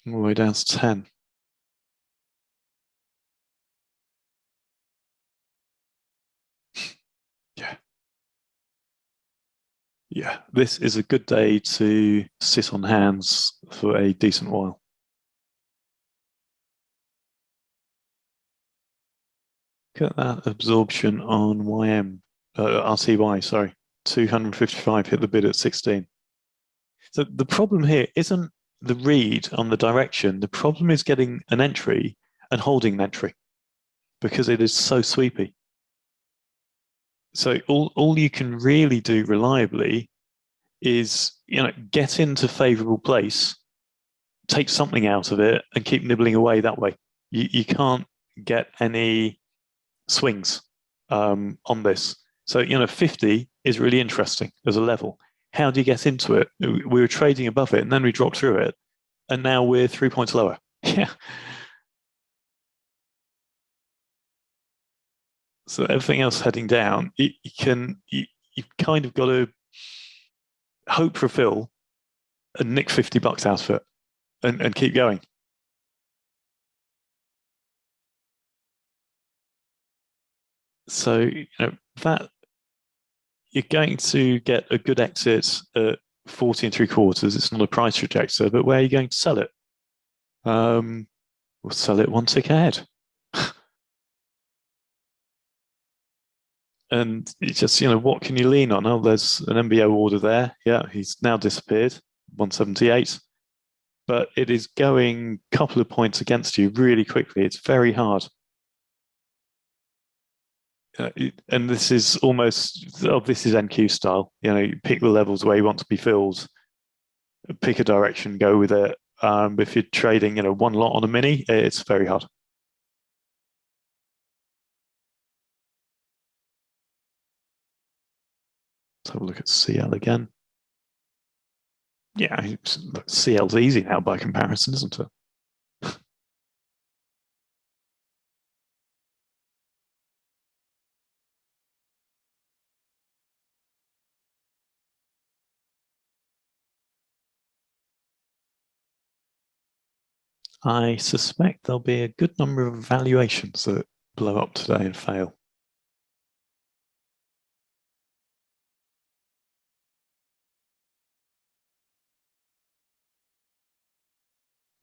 All the way down to 10. Yeah. Yeah. This is a good day to sit on hands for a decent while. Look at that absorption on RTY, sorry. 255 hit the bid at 16. So the problem here isn't the read on the direction. The problem is getting an entry and holding an entry because it is so sweepy. So all you can really do reliably is get into favorable place, take something out of it, and keep nibbling away that way. You can't get any swings on this. So 50 is really interesting as a level. How do you get into it? We were trading above it, and then we dropped through it, and now we're 3 points lower. Yeah. So everything else heading down, you've kind of got to hope for a fill and nick $50 out of it and keep going. So that you're going to get a good exit at 40 and 3/4. It's not a price rejector, but where are you going to sell it? We'll sell it one tick ahead. And it's just, what can you lean on? Oh, there's an MBO order there. Yeah, he's now disappeared, 178. But it is going a couple of points against you really quickly. It's very hard. And this is almost, this is NQ style. You pick the levels where you want to be filled, pick a direction, go with it. If you're trading, one lot on a mini, it's very hard. Let's have a look at CL again. Yeah, CL's easy now by comparison, isn't it? I suspect there'll be a good number of valuations that blow up today and fail.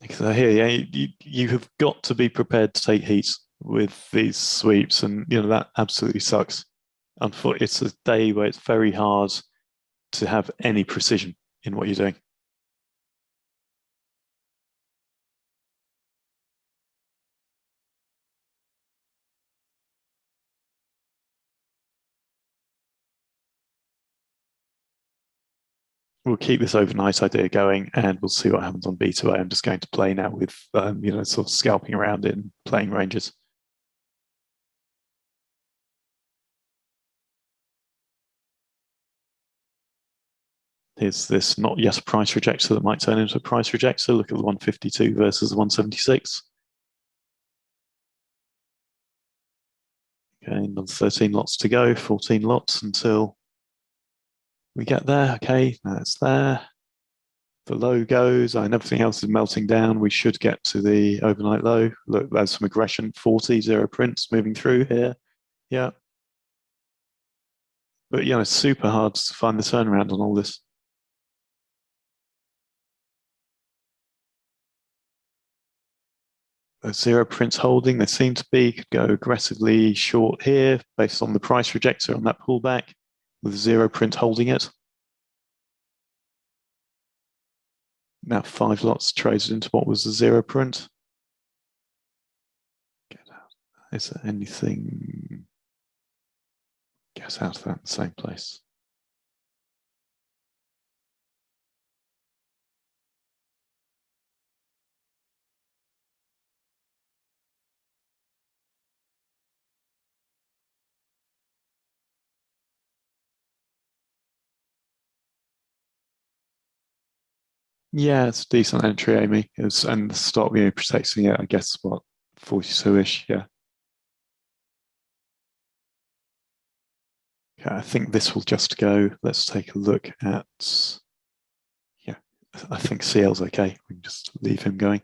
Because I hear you have got to be prepared to take heat with these sweeps, and that absolutely sucks. Unfortunately, it's a day where it's very hard to have any precision in what you're doing. We'll keep this overnight idea going, and we'll see what happens on B2A. I'm just going to play now with, sort of scalping around in playing ranges. Here's this not yet a price rejector that might turn into a price rejector. Look at the 152 versus the 176. Okay, another 13 lots to go, 14 lots until we get there. Okay, that's there. The low goes, and everything else is melting down. We should get to the overnight low. Look, there's some aggression, 40, zero prints moving through here. Yeah. But, it's super hard to find the turnaround on all this. Zero prints holding, they seem to be, could go aggressively short here based on the price rejector on that pullback with zero print holding it. Now 5 lots traded into what was the zero print. Get out. Is there anything? Get out of that in the same place. Yeah, it's a decent entry, Amy. And the stop, protecting it, I guess, what, 42-ish, yeah. Okay, I think this will just go. Let's take a look at, yeah, I think CL's okay. We can just leave him going.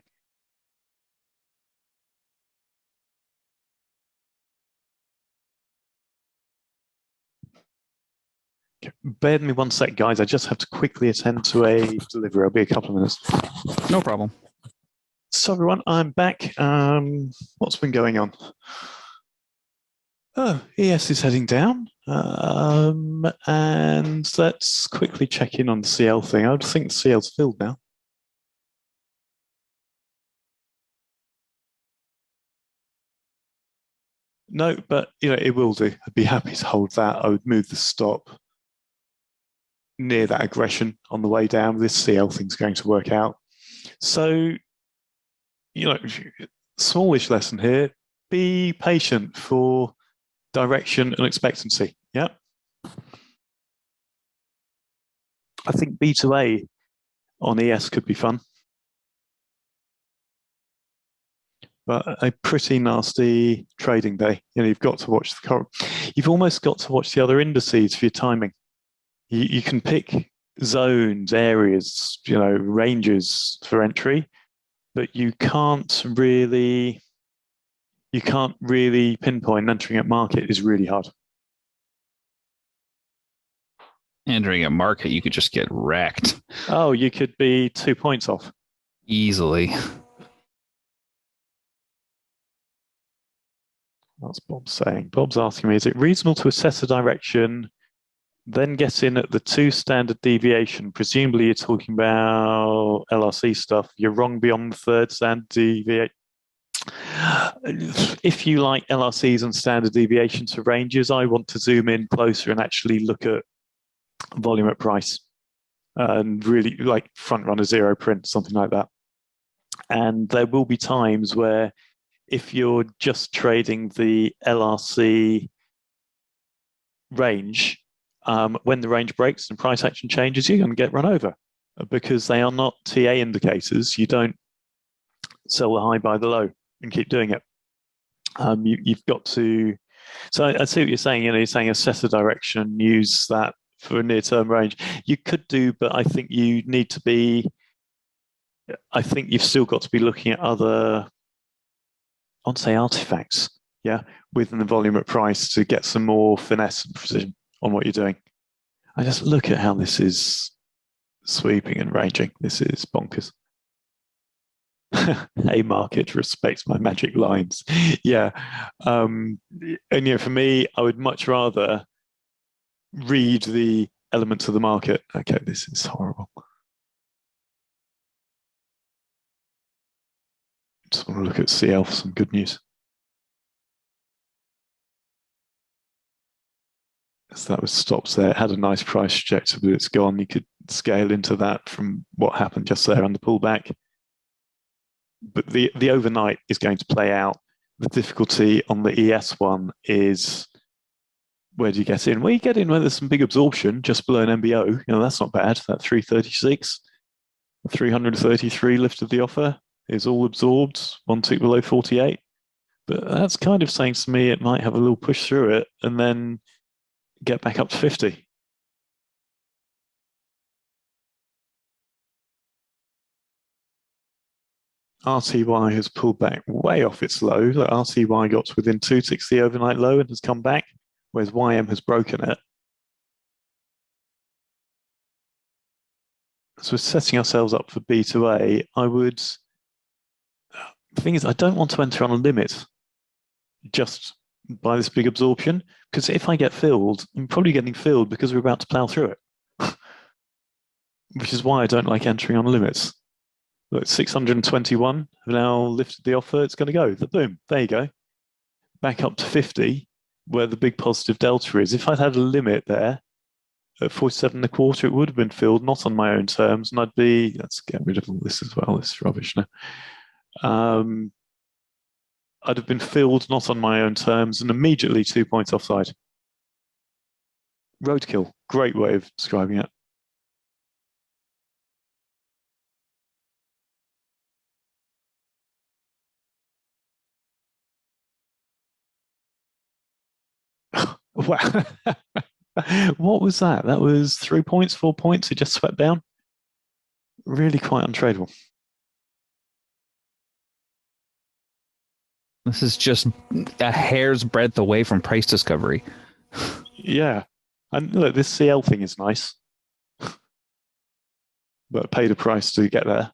Okay, bear with me one sec, guys. I just have to quickly attend to a delivery. I'll be a couple of minutes. No problem. So everyone, I'm back. What's been going on? Oh, ES is heading down. And let's quickly check in on the CL thing. I would think the CL's filled now. No, but it will do. I'd be happy to hold that. I would move the stop near that aggression on the way down. This CL thing's going to work out. So, smallish lesson here. Be patient for direction and expectancy. Yeah. I think B2A on ES could be fun. But a pretty nasty trading day. You've got to watch you've almost got to watch the other indices for your timing. You can pick zones, areas, ranges for entry, but you can't really pinpoint. Entering at market is really hard. Entering a market, you could just get wrecked Oh, you could be 2 points off. easily. That's Bob saying. Bob's asking me, is it reasonable to assess a direction, then get in at the 2 standard deviation? Presumably you're talking about LRC stuff. You're wrong beyond the 3rd standard deviation. If you like LRCs and standard deviations for ranges, I want to zoom in closer and actually look at volume at price and really like front runner zero print, something like that. And there will be times where if you're just trading the LRC range, when the range breaks and price action changes, you're going to get run over because they are not TA indicators. You don't sell the high, buy the low and keep doing it. You've got to. So I see what you're saying. You're saying assess the direction, use that for a near-term range. You could do, but I think you need to be. I think you've still got to be looking at other, I'd say, artifacts, within the volume at price to get some more finesse and precision on what you're doing. I just look at how this is sweeping and ranging. This is bonkers. A market respects my magic lines. And for me, I would much rather read the elements of the market. Okay, this is horrible. Just want to look at CL for some good news. So that was stops there. It had a nice price trajectory, but it's gone. You could scale into that from what happened just there on the pullback. But the overnight is going to play out. The difficulty on the ES one is, where do you get in? Well, you get in where there's some big absorption just below an MBO. That's not bad. That 336, 333 lifted the offer is all absorbed, 1 tick below 48. But that's kind of saying to me it might have a little push through it and then get back up to 50. RTY has pulled back way off its low. Like RTY got to within 2 ticks the overnight low and has come back, whereas YM has broken it. So we're setting ourselves up for B2A. The thing is, I don't want to enter on a limit just by this big absorption, because if I get filled, I'm probably getting filled because we're about to plow through it, which is why I don't like entering on limits. Look, 621 have now lifted the offer. It's going to go. Boom, there you go. Back up to 50, where the big positive delta is. If I'd had a limit there at 47 and a quarter, it would have been filled, not on my own terms, and let's get rid of all this as well. This is rubbish now. I'd have been filled not on my own terms and immediately 2 points offside. Roadkill, great way of describing it. Wow. What was that? That was 3 points, 4 points. It just swept down. Really quite untradeable. This is just a hair's breadth away from price discovery. Yeah. And look, this CL thing is nice. But I paid a price to get there.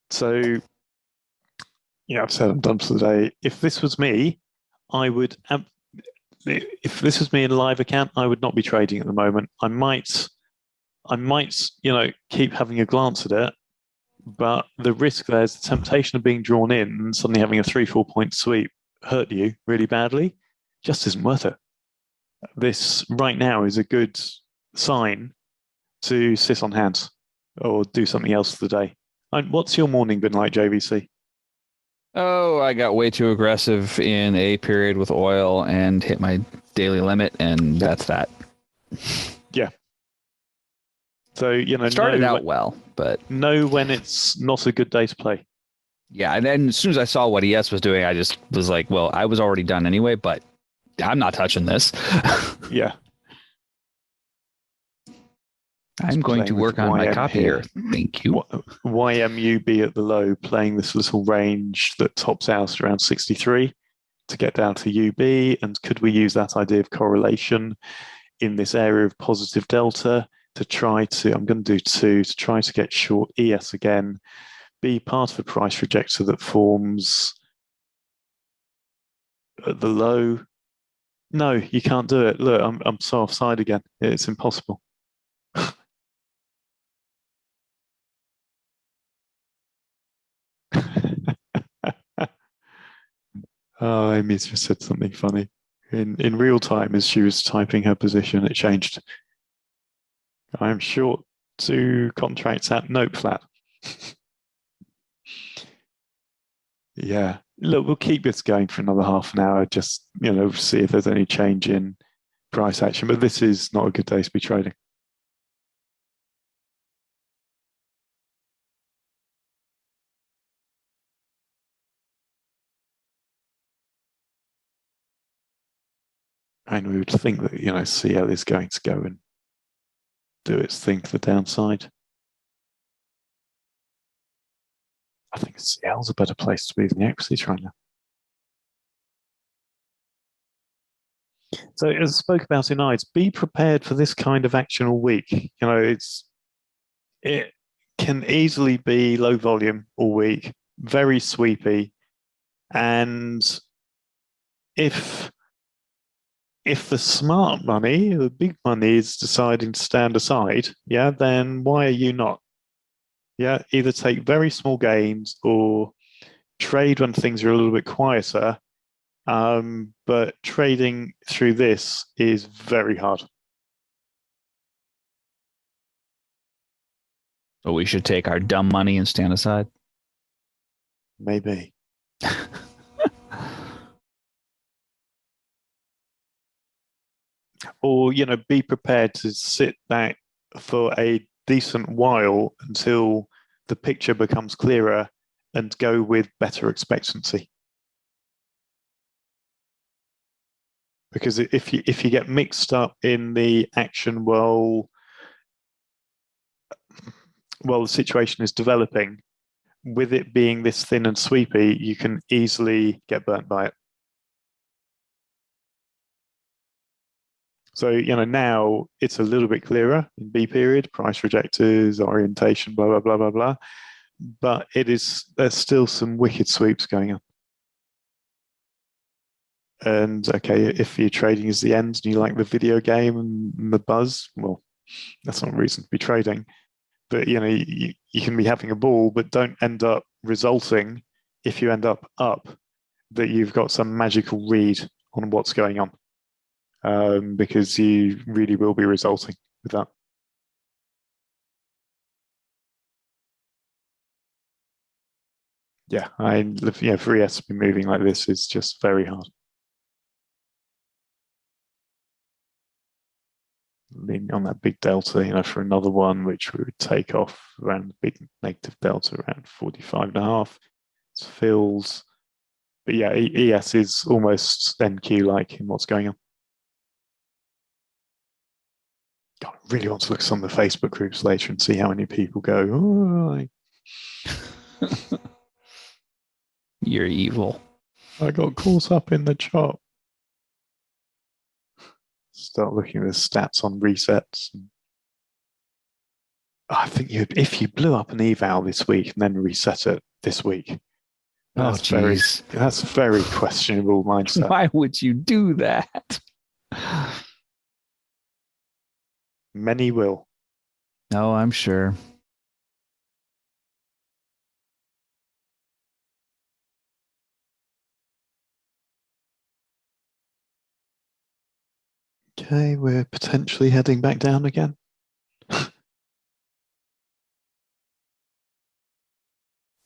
So, I've said I'm done for the day. If this was me, if this was me in a live account, I would not be trading at the moment. I might, keep having a glance at it, but the risk there's the temptation of being drawn in and suddenly having a 3-4 point sweep hurt you really badly just isn't worth it. This right now is a good sign to sit on hands or do something else for the day. And what's your morning been like, JVC? Oh, I got way too aggressive in a period with oil and hit my daily limit, and that's that. Yeah. So, started out well, but know when it's not a good day to play. Yeah, and then as soon as I saw what ES was doing, I just was like, well, I was already done anyway, but I'm not touching this. Yeah. I'm going to playing with work on my YM copy here. here. Thank you. YMUB at the low, playing this little range that tops out around 63 to get down to UB. And could we use that idea of correlation in this area of positive delta to try to, I'm going to do 2, to try to get short ES again, be part of a price rejector that forms at the low. No, you can't do it. Look, I'm so offside again. It's impossible. Oh, Amy's just said something funny. In real time, as she was typing her position, it changed. I am short 2 contracts at note flat. Yeah. Look, we'll keep this going for another half an hour, just, see if there's any change in price action. But this is not a good day to be trading. And we would think that, CL is going to go and do its thing to the downside. I think CL's a better place to be than the equities right now. So as I spoke about in IDES, be prepared for this kind of action all week. It can easily be low volume all week, very sweepy. And if the smart money, the big money is deciding to stand aside, then why are you not? Either take very small gains or trade when things are a little bit quieter. But trading through this is very hard. So we should take our dumb money and stand aside? Maybe. Or, be prepared to sit back for a decent while until the picture becomes clearer and go with better expectancy. Because if you get mixed up in the action while the situation is developing, with it being this thin and sweepy, you can easily get burnt by it. So, now it's a little bit clearer in B period, price rejectors, orientation, blah, blah, blah, blah, blah. But there's still some wicked sweeps going on. And okay, if your trading is the end and you like the video game and the buzz, well, that's not a reason to be trading. But, you can be having a ball, but don't end up resulting, if you end up, that you've got some magical read on what's going on. Because you really will be resulting with that. Yeah, for ES to be moving like this is just very hard. Leaning on that big delta, for another one, which we would take off around the big negative delta around 45.5. It fills. But yeah, ES is almost NQ-like in what's going on. God, I really want to look at some of the Facebook groups later and see how many people go, oh, You're evil. I got caught up in the chop. Start looking at the stats on resets. I think if you blew up an eval this week and then reset it this week, that's very questionable mindset. Why would you do that? Many will. No, I'm sure. Okay, we're potentially heading back down again.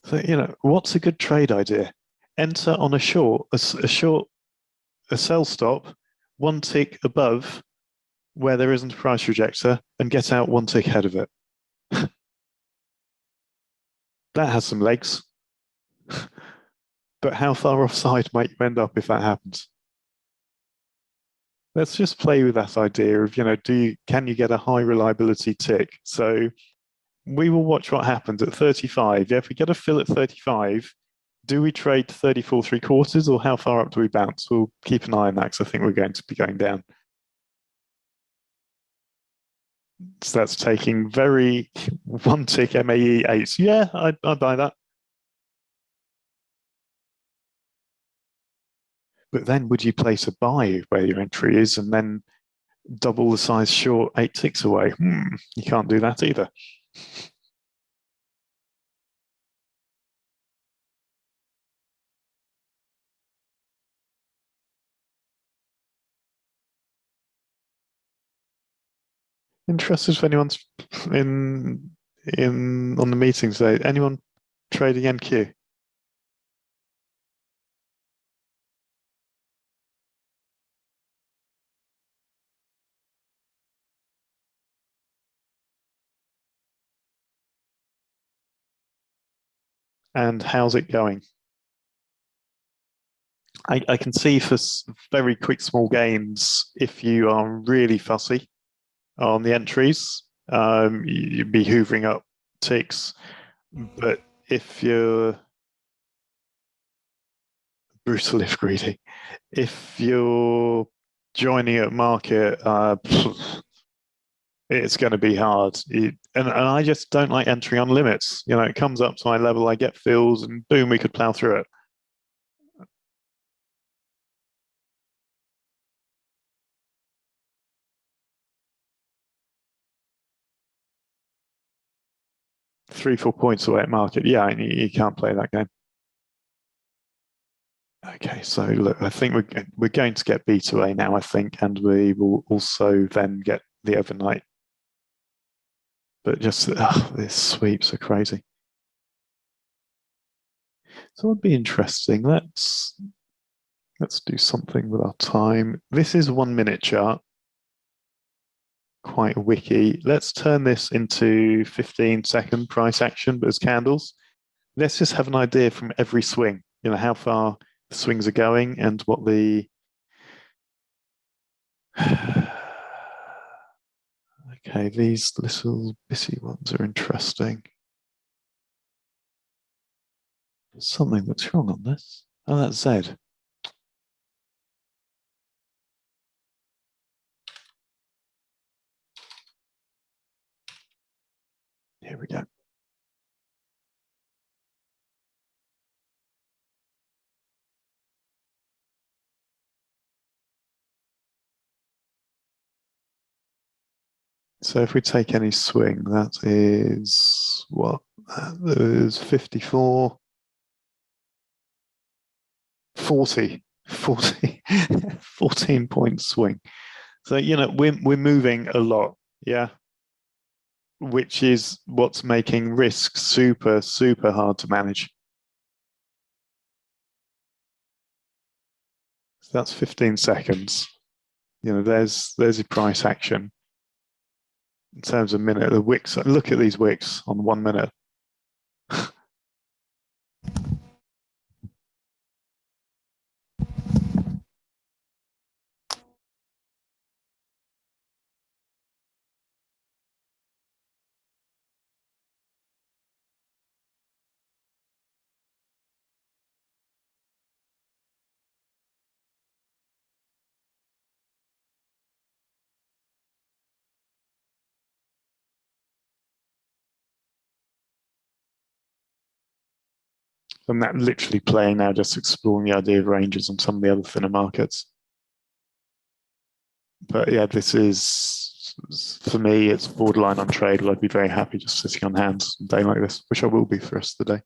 So, what's a good trade idea? Enter on a sell stop, 1 tick above where there isn't a price rejector, and get out 1 tick ahead of it. That has some legs. But how far offside might you end up if that happens? Let's just play with that idea of, can you get a high reliability tick? So we will watch what happens at 35. Yeah, if we get a fill at 35, do we trade 34 three quarters or how far up do we bounce? We'll keep an eye on that because I think we're going to be going down. So that's taking very one tick MAE 8. Yeah, I'd buy that. But then would you place a buy where your entry is and then double the size short 8 ticks away? You can't do that either. Interested if anyone's in on the meeting today. Anyone trading NQ? And how's it going? I can see for very quick small gains, if you are really fussy on the entries, you'd be hoovering up ticks. But if you're brutal if greedy, if you're joining at market, it's going to be hard. And I just don't like entering on limits. It comes up to my level, I get fills, and boom, we could plow through it. Three, 4 points away at market. Yeah, you can't play that game. Okay, so look, I think we're going to get B2A now, I think, and we will also then get the overnight. But just these sweeps are crazy. So it'd be interesting. Let's do something with our time. This is 1 minute chart. Quite wiki. Let's turn this into 15-second price action, but as candles. Let's just have an idea from every swing, how far the swings are going and what the okay, these little busy ones are interesting. There's something that's wrong on this. Oh, that's Z. Here we go. So if we take any swing, that is what? That is 54, 40, 40, 14-point swing. So, we're moving a lot. Yeah. Which is what's making risk super, super hard to manage. So that's 15 seconds. There's your price action. In terms of minute, the wicks, look at these wicks on 1 minute. And that literally playing now, just exploring the idea of ranges on some of the other thinner markets. But yeah, this is, for me, it's borderline untradeable. I'd be very happy just sitting on hands a day like this, which I will be for the rest of the day.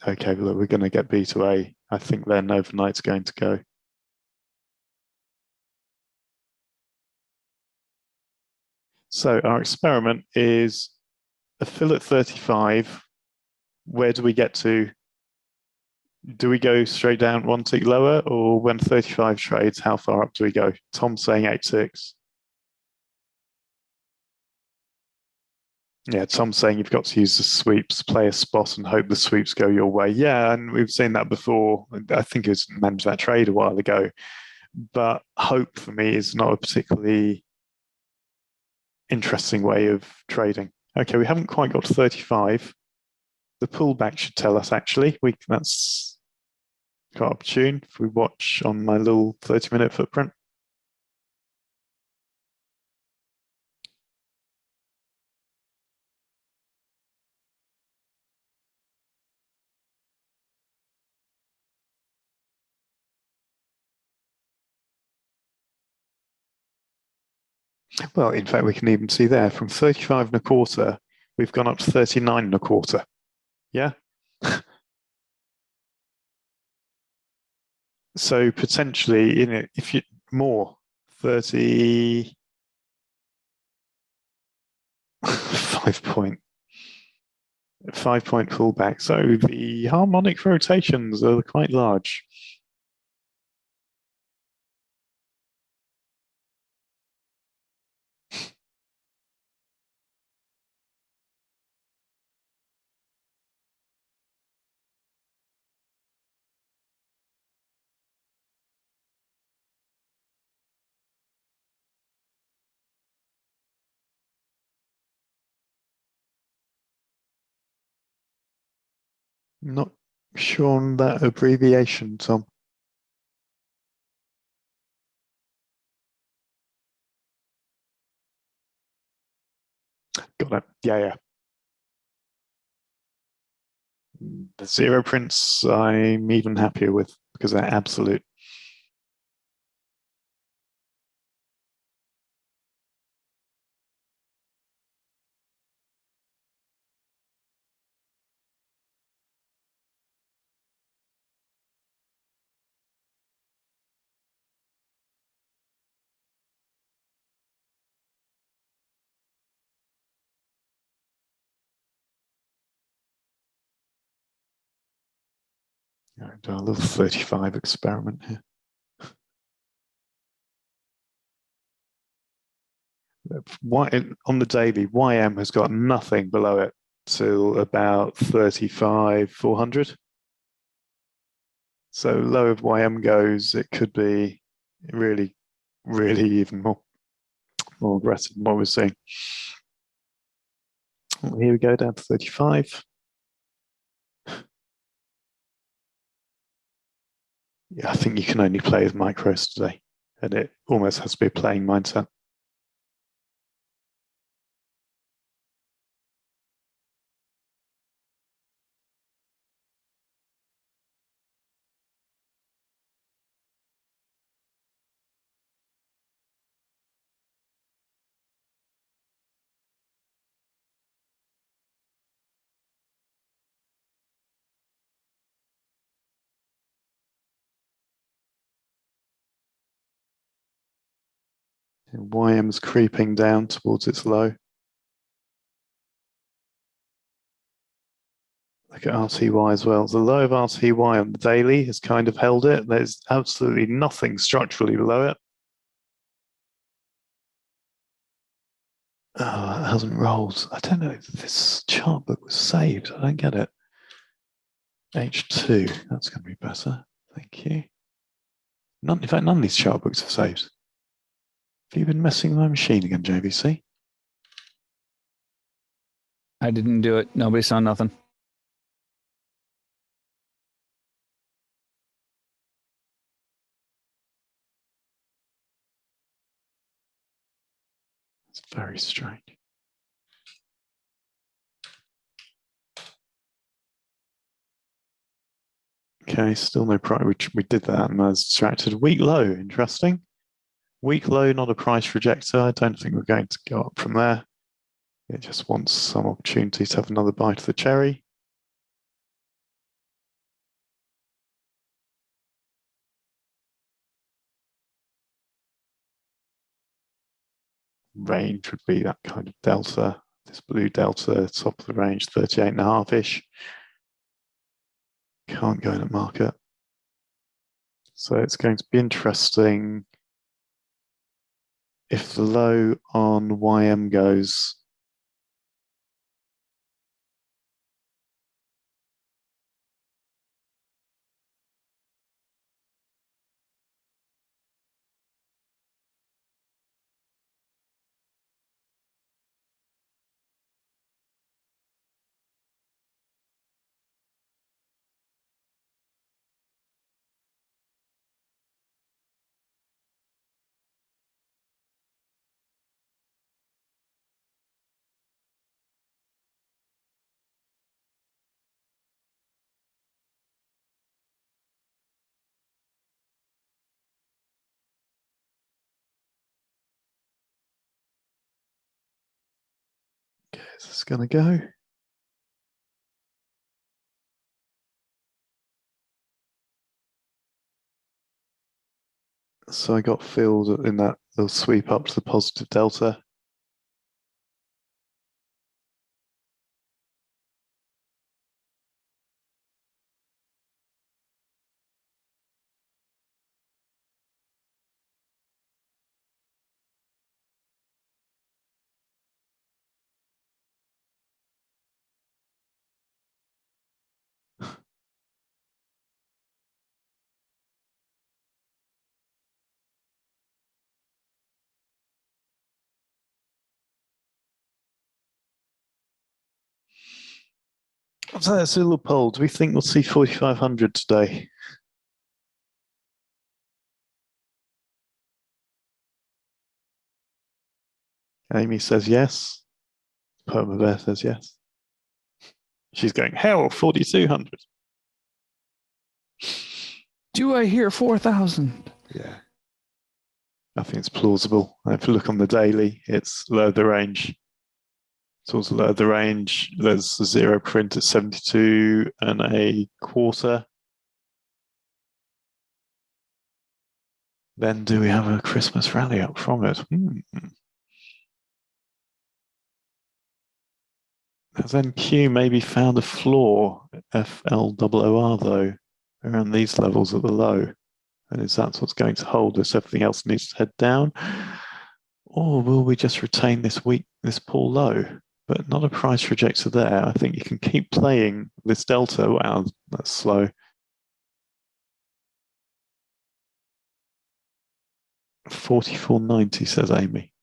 Okay, look, we're going to get B to A. I think then overnight's going to go. So our experiment is a fill at 35. Where do we get to? Do we go straight down 1 tick lower, or when 35 trades, how far up do we go? Tom's saying 8-6. Yeah, Tom's saying you've got to use the sweeps, play a spot, and hope the sweeps go your way. Yeah, and we've seen that before. I think it was managed that trade a while ago. But hope for me is not a particularly interesting way of trading. Okay, we haven't quite got to 35. The pullback should tell us actually. That's quite opportune if we watch on my little 30-minute footprint. Well, in fact, we can even see there from 35 and a quarter, we've gone up to 39 and a quarter. Yeah. So potentially, if you more 30, 5 point, 5 point pullback. So the harmonic rotations are quite large. Not sure on that abbreviation, Tom. Got it. Yeah, yeah. The zero prints I'm even happier with because they're absolute. Do a little 35 experiment here. On the daily, YM has got nothing below it till about 35, 400. So low of YM goes, it could be really, really even more aggressive than what we're seeing. Here we go down to 35. Yeah, I think you can only play with micros today, and it almost has to be a playing mindset. YM's creeping down towards its low. Look at RTY as well. The low of RTY on the daily has kind of held it. There's absolutely nothing structurally below it. Oh, it hasn't rolled. I don't know if this chart book was saved. I don't get it. H2, that's going to be better. Thank you. In fact, none of these chart books are saved. Have you been messing with my machine again, JVC? I didn't do it. Nobody saw nothing. It's very strange. Okay, still no price. We did that and I was distracted. Weak low, interesting. Weak low, not a price rejector. I don't think we're going to go up from there. It just wants some opportunity to have another bite of the cherry. Range would be that kind of delta. This blue delta, top of the range, 38.5-ish. Can't go in at market. So it's going to be interesting if the low on YM goes Is this going to go? So I got filled in that little sweep up to the positive delta. So that's a little poll. Do we think we'll see 4,500 today? Amy says yes. Perma says yes. She's going, hell, 4,200. Do I hear 4,000? Yeah. I think it's plausible. If you look on the daily, it's lowered the range. It's also lowered the range. There's a zero print at 72 and a quarter. Then do we have a Christmas rally up from it? Has NQ maybe found a floor, FLOOR though, around these levels at the low? And is that what's going to hold us? Everything else needs to head down? Or will we just retain this weak, this poor low? But not a price rejector there. I think you can keep playing this delta. Wow, that's slow. 44.90, says Amy.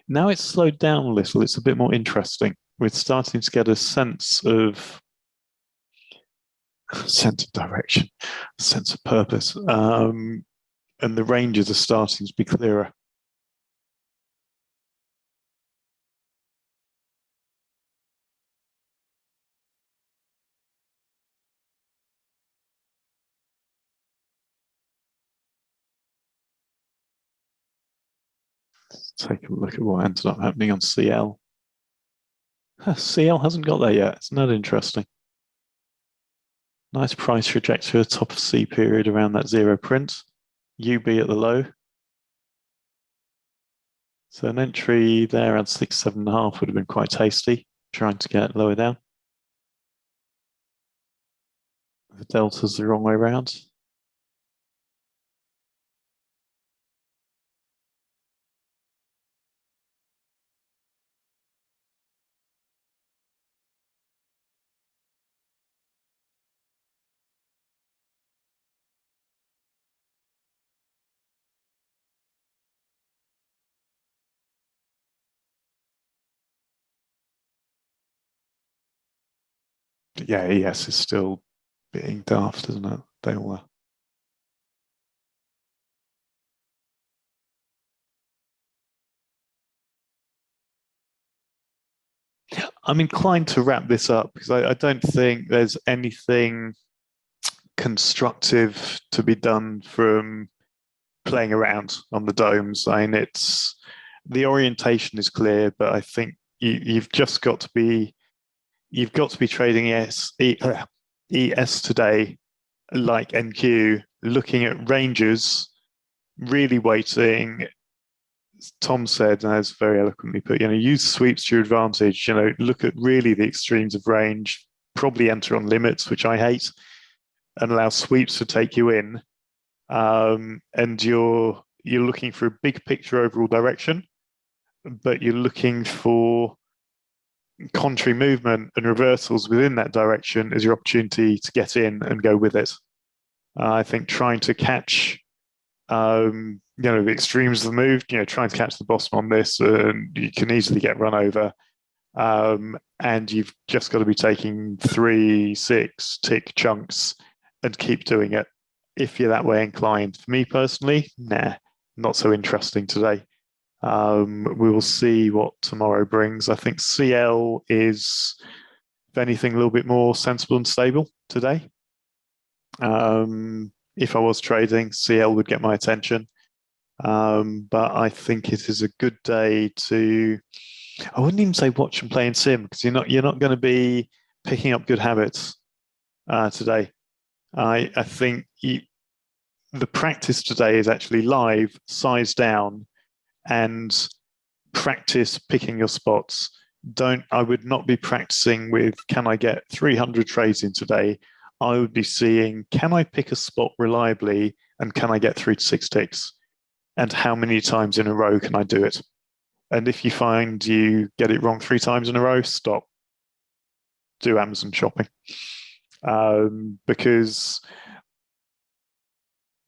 Now it's slowed down a little. It's a bit more interesting. We're starting to get a sense of direction, sense of purpose, and the ranges are starting to be clearer. Let's take a look at what ended up happening on CL. CL hasn't got there yet. It's not interesting. Nice price trajectory, top of C period around that zero print. UB at the low. So an entry there around 6.5 would have been quite tasty, trying to get lower down. The delta's the wrong way around. Yeah, ES is still being daft, isn't it? They all are. I'm inclined to wrap this up because I don't think there's anything constructive to be done from playing around on the domes. I mean, it's the orientation is clear, but I think you've just got to be trading ES today like NQ, looking at ranges, really waiting. Tom said, and that's very eloquently put, use sweeps to your advantage, look at really the extremes of range, probably enter on limits, which I hate, and allow sweeps to take you in. And you're looking for a big picture overall direction, but you're looking for contrary movement and reversals within that direction as your opportunity to get in and go with it. I think trying to catch the extremes of the move, trying to catch the bottom on this, and you can easily get run over. And you've just got to be taking 3, 6 tick chunks and keep doing it if you're that way inclined. For me personally, not so interesting today. We will see what tomorrow brings. I think CL is, if anything, a little bit more sensible and stable today. If I was trading, CL would get my attention. But I think it is a good day to. I wouldn't even say watch and play in sim because you're not going to be picking up good habits today. I think the practice today is actually live, size down, and practice picking your spots. I would not be practicing with can I get 300 trades in today? I would be seeing can I pick a spot reliably and can I get 3 to 6 ticks? And how many times in a row can I do it? And if you find you get it wrong 3 times in a row, stop. Do Amazon shopping. Because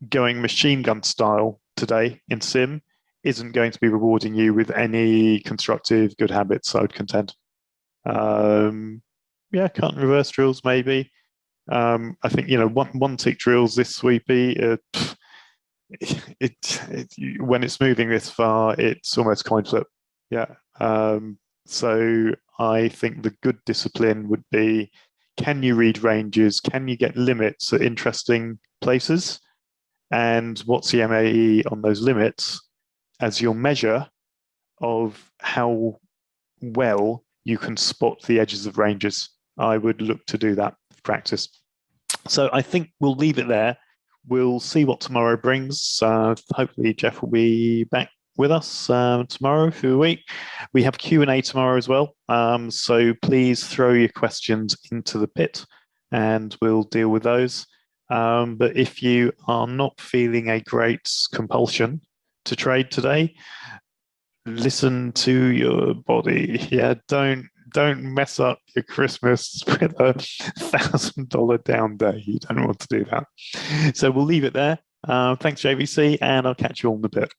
going machine gun style today in sim isn't going to be rewarding you with any constructive good habits, I would contend. Yeah, cut and reverse drills maybe. I think one tick drills this sweepy. When it's moving this far, it's almost coin flip. Yeah. So I think the good discipline would be: can you read ranges? Can you get limits at interesting places? And what's the MAE on those limits as your measure of how well you can spot the edges of ranges? I would look to do that practice. So I think we'll leave it there. We'll see what tomorrow brings. Hopefully Jeff will be back with us tomorrow for the week. We have Q&A tomorrow as well. So please throw your questions into the pit and we'll deal with those. But if you are not feeling a great compulsion to trade today, listen to your body. Yeah, don't mess up your Christmas with a $1,000 down day. You don't want to do that. So we'll leave it there. Thanks, JVC, and I'll catch you all in a bit.